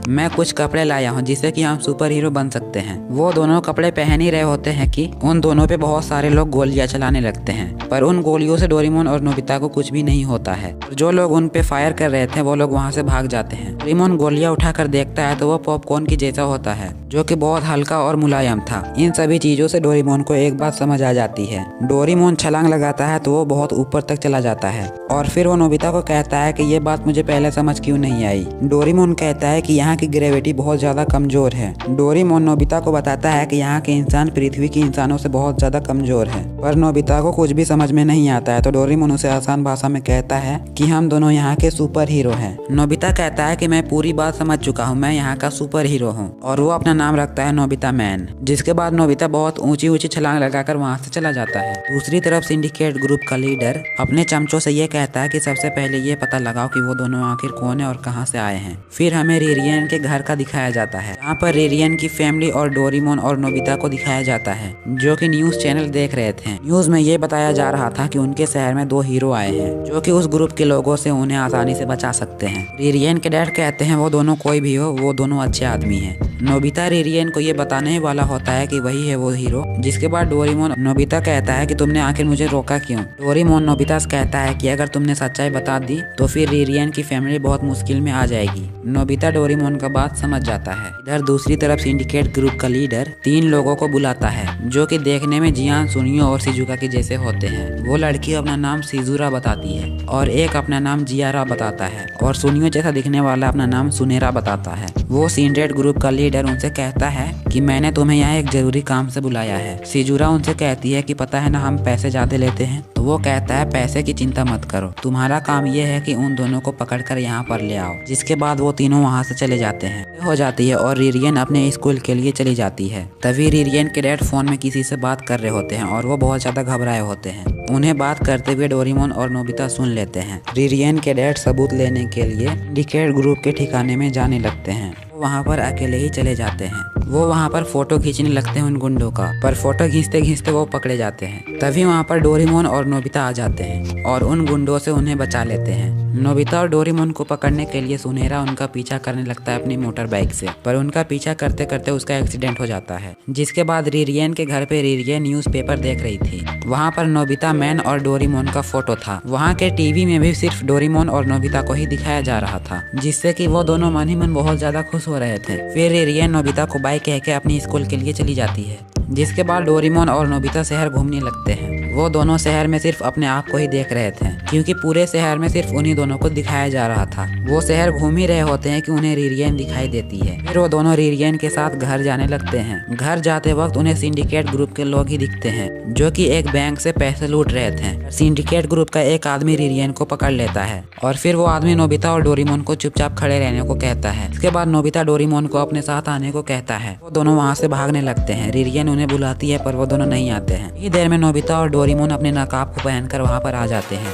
S1: मैं कुछ कपड़े लाया हूँ जिससे कि हम सुपर हीरो बन सकते हैं। वो दोनों कपड़े पहन ही रहे होते हैं कि उन दोनों पे बहुत सारे लोग गोलियां चलाने लगते हैं, पर उन गोलियों से डोरेमोन और नोबिता को कुछ भी नहीं होता है। जो लोग उन पे फायर कर रहे थे वो लोग वहाँ से भाग जाते हैं। डोरेमोन गोलियां उठाकर देखता है तो वो पॉपकॉर्न की जैसा होता है जो कि बहुत हल्का और मुलायम था। इन सभी चीजों से डोरेमोन को एक बात समझ आ जाती है। डोरेमोन छलांग लगाता है तो वो बहुत ऊपर तक चला जाता है और फिर वो नोबिता को कहता है कि ये बात मुझे पहले समझ क्यों नहीं आई। डोरेमोन कहता है कि यहाँ की ग्रेविटी बहुत ज्यादा कमजोर है। डोरेमोन नोबिता को बताता है कि यहाँ के इंसान पृथ्वी के इंसानों से बहुत ज्यादा कमजोर है, पर नोबिता को कुछ भी समझ में नहीं आता है। तो डोरेमोन उसे आसान भाषा में कहता है कि हम दोनों यहाँ के सुपर हीरो हैं। नोबिता कहता है कि मैं पूरी बात समझ चुका हूँ, मैं यहाँ का सुपर हीरो हूँ, और वो अपना नाम रखता है नोबिता मैन। जिसके बाद नोबिता बहुत ऊंची ऊंची छलांग लगाकर वहाँ से चला जाता है। दूसरी तरफ सिंडिकेट ग्रुप का लीडर अपने चमचों से ये कहता है कि सबसे पहले ये पता लगाओ कि वो दोनों आखिर कौन है और कहाँ से आए हैं। फिर हमें रिरियन के घर का दिखाया जाता है, यहाँ पर रिरियन की फैमिली और डोरेमोन और नोबिता को दिखाया जाता है जो कि न्यूज चैनल देख रहे थे। न्यूज में ये बताया जा रहा था कि उनके शहर में 2 हीरो आए हैं जो कि उस ग्रुप के लोगों से उन्हें आसानी से बचा सकते हैं। रिरियन के डैड कहते हैं वो दोनों कोई भी हो, वो दोनों अच्छे आदमी हैं। नोबिता रिरियन को ये बताने वाला होता है कि वही है वो हीरो। जिसके बाद डोरेमोन नोबिता कहता है कि तुमने आखिर मुझे रोका क्यों। डोरेमोन नोबिता से कहता है कि अगर तुमने सच्चाई बता दी तो फिर रिरियन की फैमिली बहुत मुश्किल में आ जाएगी। नोबिता डोरेमोन का बात समझ जाता है। इधर दूसरी तरफ सिंडिकेट ग्रुप का लीडर 3 लोगों को बुलाता है जो कि देखने में जियान, सुनियो और शिजुका के जैसे होते हैं। वो लड़की अपना नाम शिजुरा बताती है और एक अपना नाम जियारा बताता है और सुनियो जैसा दिखने वाला अपना नाम सुनेरा बताता है। वो सिंडिकेट ग्रुप का लीडर उनसे कहता है कि मैंने तुम्हें यहाँ एक जरूरी काम से बुलाया है। शिजुरा उनसे कहती है कि पता है ना हम पैसे ज्यादा लेते हैं। तो वो कहता है पैसे की चिंता मत करो, तुम्हारा काम ये है कि उन दोनों को पकड़कर यहाँ पर ले आओ। जिसके बाद वो तीनों वहाँ से चले जाते हैं। हो जाती है और रिरियन अपने स्कूल के लिए चली जाती है। तभी रिरियन के डैड फोन में किसी से बात कर रहे होते हैं और वो बहुत ज्यादा घबराए होते हैं। उन्हें बात करते हुए डोरेमोन और नोबिता सुन लेते हैं। रिरियन के डैड सबूत लेने के लिए सिंडिकेट ग्रुप के ठिकाने में जाने लगते हैं। वहाँ पर अकेले ही चले जाते हैं। वो वहाँ पर फोटो खींचने लगते हैं उन गुंडों का, पर फोटो खींचते खींचते वो पकड़े जाते हैं। तभी वहाँ पर डोरेमोन और नोबिता आ जाते हैं और उन गुंडों से उन्हें बचा लेते हैं। नोबिता और डोरेमोन को पकड़ने के लिए सुनहरा उनका पीछा करने लगता है अपनी मोटर बाइक से, पर उनका पीछा करते करते उसका एक्सीडेंट हो जाता है। जिसके बाद रिरियन के घर पे रिरियन न्यूज़पेपर देख रही थी। वहाँ पर नोबिता मैन और डोरेमोन का फोटो था। वहाँ के टीवी में भी सिर्फ डोरेमोन और नोबिता को ही दिखाया जा रहा था, जिससे कि वो दोनों मन ही मन बहुत ज्यादा खुश हो रहे थे। फिर रिरियन नोबिता को बाय कह के अपनी स्कूल के लिए चली जाती है। जिसके बाद डोरेमोन और नोबिता शहर घूमने लगते हैं। वो दोनों शहर में सिर्फ अपने आप को ही देख रहे थे, क्योंकि पूरे शहर में सिर्फ उन्हीं दोनों को दिखाया जा रहा था। वो शहर घूम ही रहे होते हैं कि उन्हें रिरियन दिखाई देती है। फिर वो दोनों रिरियन के साथ घर जाने लगते हैं। घर जाते वक्त उन्हें सिंडिकेट ग्रुप के लोग ही दिखते हैं, जो कि एक बैंक से पैसे लूट रहे थे। सिंडिकेट ग्रुप का एक आदमी रिरियन को पकड़ लेता है और फिर वो आदमी नोबिता और डोरेमोन को चुपचाप खड़े रहने को कहता है। इसके बाद नोबिता डोरेमोन को अपने साथ आने को कहता है। वो दोनों वहाँ से भागने लगते हैं। रिरियन उन्हें बुलाती है पर वो दोनों नहीं आते हैं। इतनी देर में नोबिता और डोरेमोन अपने नकाब को पहनकर वहाँ पर आ जाते हैं।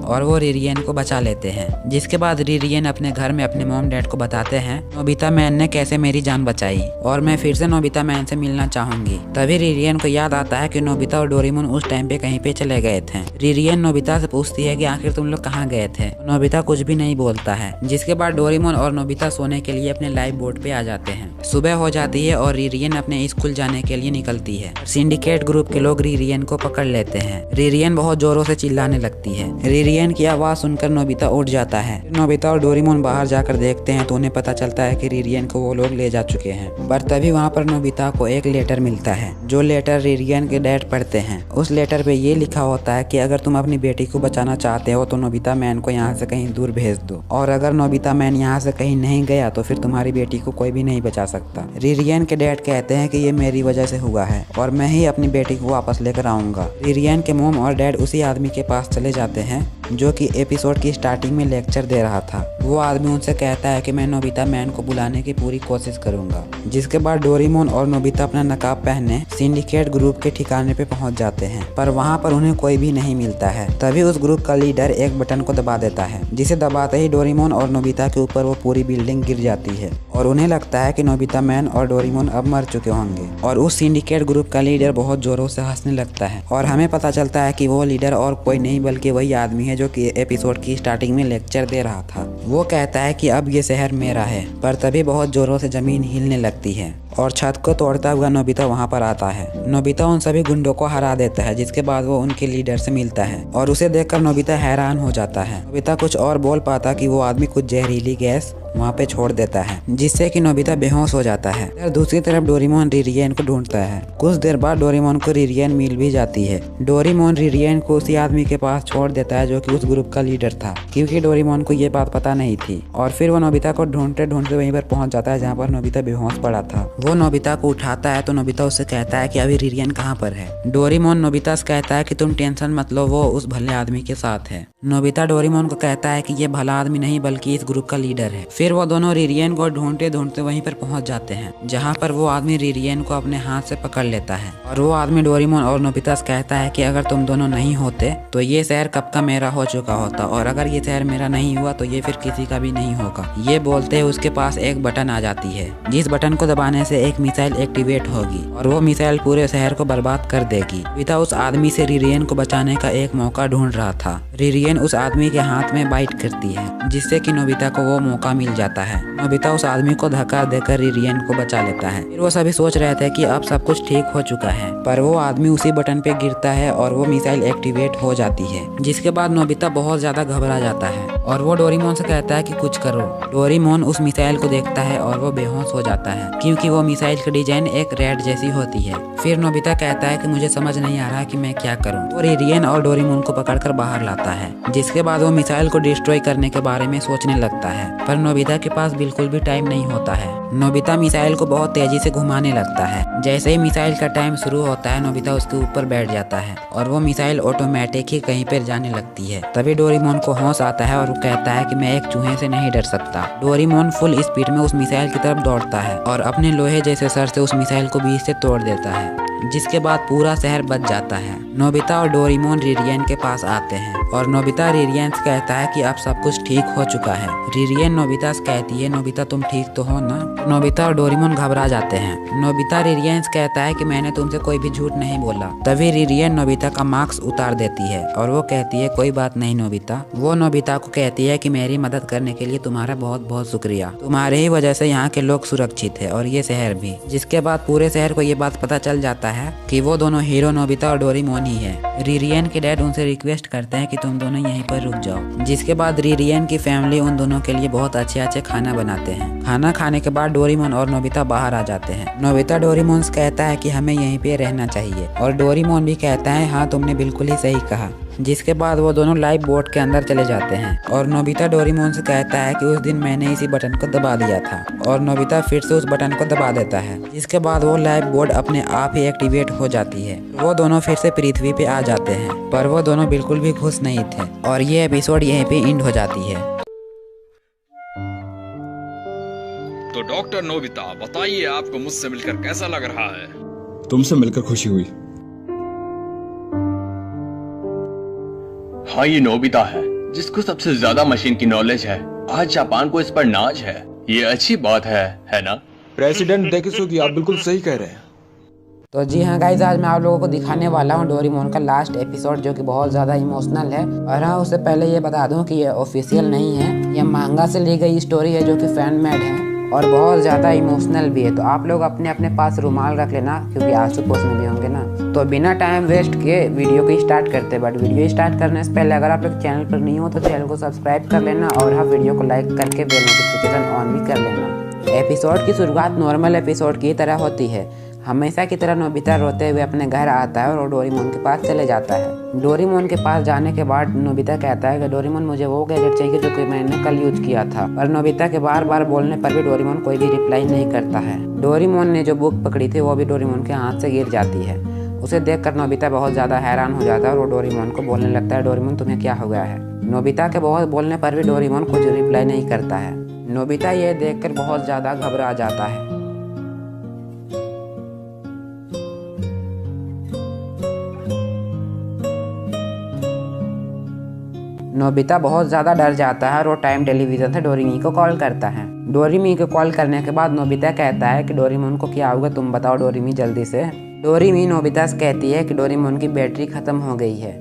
S1: और वो रिरियन को बचा लेते हैं। जिसके बाद रिरियन अपने घर में अपने मॉम डैड को बताते हैं नोबिता मैन ने कैसे मेरी जान बचाई और मैं फिर से नोबिता मैन से मिलना चाहूंगी। तभी रिरियन को याद आता है कि नोबिता और डोरेमोन उस टाइम पे कहीं पे चले गए थे। रिरियन नोबिता से पूछती है कि आखिर तुम लोग कहाँ गए थे। नोबिता कुछ भी नहीं बोलता है। जिसके बाद डोरेमोन और नोबिता सोने के लिए अपने लाइफ बोट पे आ जाते हैं। सुबह हो जाती है और रिरियन अपने स्कूल जाने के लिए निकलती है। सिंडिकेट ग्रुप के लोग रिरियन को पकड़ लेते हैं। रिरियन बहुत जोरों से चिल्लाने लगती है। रिरियन की आवाज सुनकर नोबिता उठ जाता है। नोबिता और डोरेमोन बाहर जाकर देखते हैं तो उन्हें पता चलता है कि रिरियन को वो लोग ले जा चुके हैं। पर तभी वहाँ पर नोबिता को एक लेटर मिलता है, जो लेटर रिरियन के डैड पढ़ते हैं। उस लेटर पे ये लिखा होता है कि अगर तुम अपनी बेटी को बचाना चाहते हो तो नोबिता मैन को यहाँ से कहीं दूर भेज दो, और अगर नोबिता मैन यहाँ से कहीं नहीं गया तो फिर तुम्हारी बेटी को कोई भी नहीं बचा सकता। रिरियन के डैड कहते हैं कि ये मेरी वजह से हुआ है और मैं ही अपनी बेटी को वापस लेकर आऊंगा। रिरियन के मोम और डैड उसी आदमी के पास चले जाते हैं जो कि एपिसोड की स्टार्टिंग में लेक्चर दे रहा था। वो आदमी उनसे कहता है कि मैं नोबिता मैन को बुलाने की पूरी कोशिश करूंगा। जिसके बाद डोरेमोन और नोबिता अपना नकाब पहने सिंडिकेट ग्रुप के ठिकाने पे पहुंच जाते हैं, पर वहां पर उन्हें कोई भी नहीं मिलता है। तभी उस ग्रुप का लीडर एक बटन को दबा देता है, जिसे दबाते ही डोरेमोन और नोबिता के ऊपर वो पूरी बिल्डिंग गिर जाती है और उन्हें लगता है कि नोबिता मैन और डोरेमोन अब मर चुके होंगे। और उस सिंडिकेट ग्रुप का लीडर बहुत जोरों से हंसने लगता है और हमें पता चलता है कि वो लीडर और कोई नहीं बल्कि वही आदमी है जो कि एपिसोड की स्टार्टिंग में लेक्चर दे रहा था। वो कहता है कि अब ये शहर मेरा है। पर तभी बहुत जोरों से जमीन हिलने लगती है और छत को तोड़ता हुआ नोबिता वहाँ पर आता है। नोबिता उन सभी गुंडों को हरा देता है। जिसके बाद वो उनके लीडर से मिलता है और उसे देखकर नोबिता हैरान हो जाता है। नोबिता कुछ और बोल पाता कि वो आदमी कुछ जहरीली गैस वहाँ पे छोड़ देता है, जिससे कि नोबिता बेहोश हो जाता है। और दूसरी तरफ डोरेमोन रिरियन को ढूंढता है। कुछ देर बाद डोरेमोन को रिरियन मिल भी जाती है। डोरेमोन रिरियन को उसी आदमी के पास छोड़ देता है जो कि उस ग्रुप का लीडर था, क्योंकि डोरेमोन को ये बात पता नहीं थी। और फिर वो नोबिता को ढूंढते ढूंढते वहीं पर पहुंच जाता है जहाँ पर नोबिता बेहोश पड़ा था। वो नोबिता को उठाता है तो नोबिता उससे कहता है कि अभी रिरियन कहाँ पर है। डोरेमोन नोबिता से कहता है कि तुम टेंशन मत लो, वो उस भले आदमी के साथ है। नोबिता डोरेमोन को कहता है कि ये भला आदमी नहीं बल्कि इस ग्रुप का लीडर है। फिर वो दोनों रिरियन को ढूंढते ढूंढते वहीं पर पहुंच जाते हैं, जहां पर वो आदमी रिरियन को अपने हाथ से पकड़ लेता है। और वो आदमी डोरेमोन और नोबिता से कहता है कि अगर तुम दोनों नहीं होते तो ये शहर कब का मेरा हो चुका होता, और अगर ये शहर मेरा नहीं हुआ तो ये फिर किसी का भी नहीं होगा। ये बोलते हुए उसके पास एक बटन आ जाती है, जिस बटन को दबाने से एक मिसाइल एक्टिवेट होगी और वो मिसाइल पूरे शहर को बर्बाद कर देगी। नोबिता उस आदमी से रिरियन को बचाने का एक मौका ढूंढ रहा था। रिरियन उस आदमी के हाथ में बाइट करती है, जिससे कि नोबिता को वो मौका मिल जाता है। नोबिता उस आदमी को धक्का देकर रिरियन को बचा लेता है। फिर वो सभी सोच रहे थे कि अब सब कुछ ठीक हो चुका है, पर वो आदमी उसी बटन पे गिरता है और वो मिसाइल एक्टिवेट हो जाती है। जिसके बाद नोबिता बहुत ज्यादा घबरा जाता है और वो डोरेमोन से कहता है कि कुछ करो। डोरेमोन उस मिसाइल को देखता है और वो बेहोश हो जाता है, क्योंकि वो मिसाइल की डिजाइन एक रेड जैसी होती है। फिर नोबिता कहता है कि मुझे समझ नहीं आ रहा कि मैं क्या करूं। वो रिरियन और डोरेमोन को पकड़कर बाहर लाता है। जिसके बाद वो मिसाइल को डिस्ट्रॉय करने के बारे में सोचने लगता है, पर नोबिता के पास बिल्कुल भी टाइम नहीं होता है। नोबिता मिसाइल को बहुत तेजी से घुमाने लगता है। जैसे ही मिसाइल का टाइम शुरू होता है, नोबिता उसके ऊपर बैठ जाता है और वो मिसाइल ऑटोमेटिक ही कहीं पर जाने लगती है। तभी डोरेमोन को होश आता है और वो कहता है कि मैं एक चूहे से नहीं डर सकता। डोरेमोन फुल स्पीड में उस मिसाइल की तरफ दौड़ता है और अपने लोहे जैसे सर से उस मिसाइल को बीच से तोड़ देता है। जिसके बाद पूरा शहर बच जाता है। नोबिता और डोरेमोन रिरियन के पास आते हैं और नोबिता रिरियन से कहता है कि अब सब कुछ ठीक हो चुका है। रिरियन नोबिता से कहती है, नोबिता तुम ठीक तो हो ना? नोबिता और डोरेमोन घबरा जाते हैं। नोबिता रिरियन से कहता है कि मैंने तुमसे कोई भी झूठ नहीं बोला। तभी रिरियन नोबिता का मास्क उतार देती है और वो कहती है कोई बात नहीं नोबिता। वो नोबिता को कहती है कि मेरी मदद करने के लिए तुम्हारा बहुत बहुत शुक्रिया। तुम्हारे ही वजह से यहाँ के लोग सुरक्षित है और ये शहर भी। जिसके बाद पूरे शहर को ये बात पता चल जाता है कि वो दोनों हीरो नोबिता और डोरेमोन ही है। रिरियन के डैड उनसे रिक्वेस्ट करते हैं कि तुम दोनों यहीं पर रुक जाओ, जिसके बाद रिरियन की फैमिली उन दोनों के लिए बहुत अच्छे अच्छे खाना बनाते हैं। खाना खाने के बाद डोरेमोन और नोबिता बाहर आ जाते हैं। नोबिता डोरेमोन से कहता है कि हमें यहीं पे रहना चाहिए और डोरेमोन भी कहता है हाँ तुमने बिल्कुल ही सही कहा, जिसके बाद वो दोनों लाइफ बोट के अंदर चले जाते हैं और नोबिता डोरेमोन से कहता है कि उस दिन मैंने इसी बटन को दबा दिया था और नोबिता फिर से उस बटन को दबा देता है, जिसके बाद वो लाइफ बोट अपने आप ही एक्टिवेट हो जाती है। वो दोनों फिर से पृथ्वी पे आ जाते हैं, पर वो दोनों बिल्कुल भी खुश नहीं थे और ये एपिसोड यहीं पे एंड हो जाती है।
S3: तो डॉक्टर नोबिता बताइए, आपको मुझसे मिलकर कैसा लग रहा है?
S4: तुमसे मिलकर खुशी हुई।
S5: हाँ, ये नोबिता है जिसको सबसे ज्यादा मशीन की नॉलेज है। आज जापान को इस पर नाज है, ये अच्छी बात है ना?
S4: प्रेसिडेंट डेकिसुगी, आप बिल्कुल सही कह रहे हैं।
S1: तो जी हाँ गाइज, आज मैं आप लोगों को दिखाने वाला हूँ डोरेमोन का लास्ट एपिसोड, जो कि बहुत ज़्यादा इमोशनल है। और हाँ, उससे पहले ये बता दूँ कि ये ऑफिशियल नहीं है, ये मांगा से ली गई स्टोरी है जो कि फैन मेड है और बहुत ज़्यादा इमोशनल भी है। तो आप लोग अपने अपने पास रुमाल रख लेना, क्योंकि आंसू पोंछने भी होंगे ना। तो बिना टाइम वेस्ट किए वीडियो को स्टार्ट करते, बट वीडियो स्टार्ट करने से पहले अगर आप लोग चैनल पर नहीं हो तो चैनल को सब्सक्राइब कर लेना और हाँ, वीडियो को लाइक करके बेल नोटिफिकेशन ऑन भी कर लेना। एपिसोड की शुरुआत नॉर्मल एपिसोड की तरह होती है। हमेशा की तरह नोबिता रोते हुए अपने घर आता है और डोरेमोन के पास चले जाता है। डोरेमोन के पास जाने के बाद नोबिता कहता है कि डोरेमोन मुझे वो गैजेट चाहिए जो कि मैंने कल यूज किया था, पर नोबिता के बार बार बोलने पर भी डोरेमोन कोई भी रिप्लाई नहीं करता है। डोरेमोन ने जो बुक पकड़ी थी वो भी डोरेमोन के हाथ से गिर जाती है। उसे देखकर नोबिता बहुत ज़्यादा हैरान हो जाता है और वो डोरेमोन को बोलने लगता है, डोरेमोन तुम्हें क्या हो गया है? नोबिता के बहुत बोलने पर भी डोरेमोन कुछ रिप्लाई नहीं करता है। नोबिता ये देखकर बहुत ज़्यादा घबरा जाता है। नोबिता बहुत ज़्यादा डर जाता है और वो टाइम टेलीविज़न से डोरेमी को कॉल करता है। डोरेमी को कॉल करने के बाद नोबिता कहता है कि डोरेमोन को क्या होगा, तुम बताओ डोरेमी जल्दी से। डोरेमी नोबिता से कहती है कि डोरेमोन की बैटरी ख़त्म हो गई है।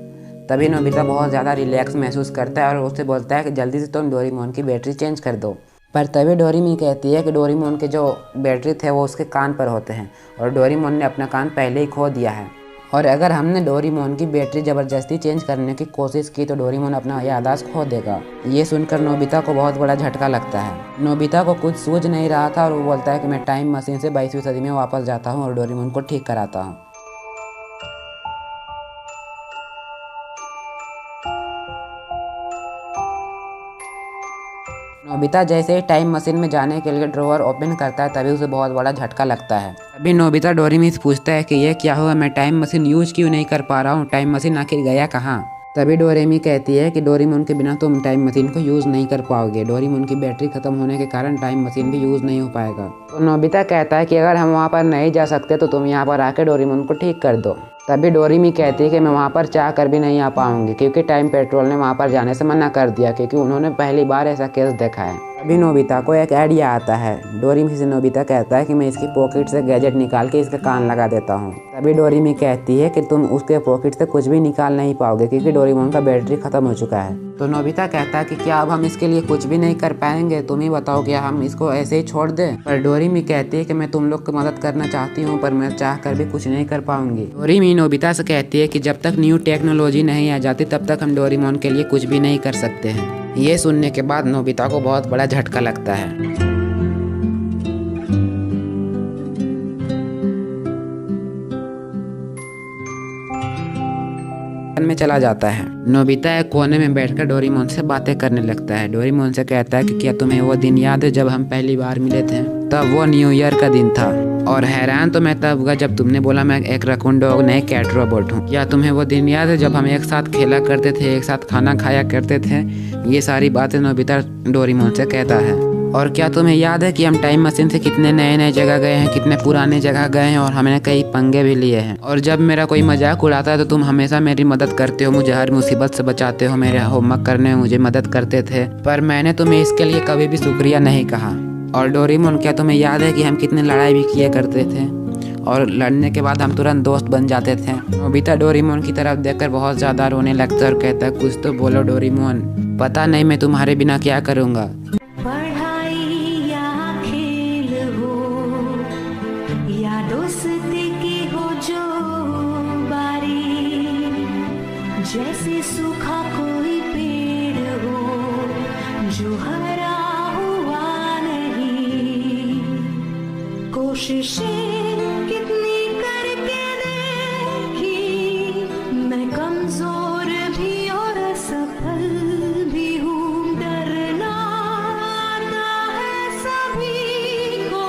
S1: तभी नोबिता बहुत ज़्यादा रिलैक्स महसूस करता है और उससे बोलता है कि जल्दी से तुम डोरेमोन की बैटरी चेंज कर दो। पर तभी डोरेमी कहती है कि डोरेमोन के जो बैटरी थे वो उसके कान पर होते हैं और डोरेमोन ने अपना कान पहले ही खो दिया है, और अगर हमने डोरेमोन की बैटरी ज़बरदस्ती चेंज करने की कोशिश की तो डोरेमोन अपना याददाश्त खो देगा। ये सुनकर नोबिता को बहुत बड़ा झटका लगता है। नोबिता को कुछ सूझ नहीं रहा था और वो बोलता है कि मैं टाइम मशीन से 22वीं सदी में वापस जाता हूँ और डोरेमोन को ठीक कराता हूँ। नोबिता जैसे ही टाइम मशीन में जाने के लिए ड्रॉअर ओपन करता है तभी उसे बहुत बड़ा झटका लगता है। तभी नोबिता डोरेमी से पूछता है कि ये क्या हुआ, मैं टाइम मशीन यूज क्यों नहीं कर पा रहा हूँ, टाइम मशीन आखिर गया कहाँ? तभी डोरेमी कहती है कि डोरेमोन के बिना तुम टाइम मशीन को यूज़ नहीं कर पाओगे, डोरेमोन की बैटरी खत्म होने के कारण टाइम मशीन भी यूज़ नहीं हो पाएगा। तो नोबिता कहता है कि अगर हम वहाँ पर नहीं जा सकते तो तुम यहाँ पर आकर डोरेमोन को ठीक कर दो। तभी डोरेमी कहती है कि मैं वहाँ पर चाह कर भी नहीं आ पाऊंगी, क्योंकि टाइम पेट्रोल ने वहाँ पर जाने से मना कर दिया, क्योंकि उन्होंने पहली बार ऐसा केस देखा है। अभी नोबिता को एक आइडिया आता है। डोरेमी से नोबिता कहता है कि मैं इसकी पॉकेट से गैजेट निकाल के इसके कान लगा देता हूँ। तभी डोरेमी कहती है कि तुम उसके पॉकेट से कुछ भी निकाल नहीं पाओगे, क्योंकि डोरेमोन का बैटरी खत्म हो चुका है। तो नोबिता कहता है कि क्या अब हम इसके लिए कुछ भी नहीं कर पाएंगे, तुम ही बताओ, क्या हम इसको ऐसे ही छोड़ दें? पर डोरेमी कहती है कि मैं तुम लोग की मदद करना चाहती हूँ, पर मैं चाह कर भी कुछ नहीं कर पाऊंगी। डोरेमी नोबिता से कहती है कि जब तक न्यू टेक्नोलॉजी नहीं आ जाती तब तक हम डोरेमोन के लिए कुछ भी नहीं कर सकते हैं। ये सुनने के बाद नोबिता को बहुत बड़ा झटका लगता है। में चला जाता है। नोबिता एक कोने में बैठकर डोरेमोन से बातें करने लगता है। डोरेमोन से कहता है कि क्या तुम्हें वो दिन याद है जब हम पहली बार मिले थे? तब वो न्यू ईयर का दिन था और हैरान तो मैं तब हुआ जब तुमने बोला मैं एक रकून डॉग नहीं कैट रोबोट हूँ। क्या तुम्हें वो दिन याद है जब हम एक साथ खेला करते थे, एक साथ खाना खाया करते थे? ये सारी बातें नोबिता डोरेमोन से कहता है। और क्या तुम्हें याद है कि हम टाइम मशीन से कितने नए नए जगह गए हैं, कितने पुराने जगह गए हैं और हमने कई पंगे भी लिए हैं? और जब मेरा कोई मजाक उड़ाता है तो तुम हमेशा मेरी मदद करते हो, मुझे हर मुसीबत से बचाते हो, मेरे होमवर्क करने में मुझे मदद करते थे, पर मैंने तुम्हें इसके लिए कभी भी शुक्रिया नहीं कहा। और डोरेमोन, क्या तुम्हें याद है कि हम कितने लड़ाई भी किया करते थे और लड़ने के बाद हम तुरंत दोस्त बन जाते थे? नोबिता डोरेमोन की तरफ देखकर बहुत ज़्यादा रोने लगता है और कहता है, कुछ तो बोलो डोरेमोन, पता नहीं मैं तुम्हारे बिना क्या करूँगा।
S6: जैसे सूखा कोई पेड़ हो जो हरा हुआ नहीं। कोशिशें कितनी करके देखी, मैं कमजोर भी और असफल भी हूँ। डरना आता है सभी को,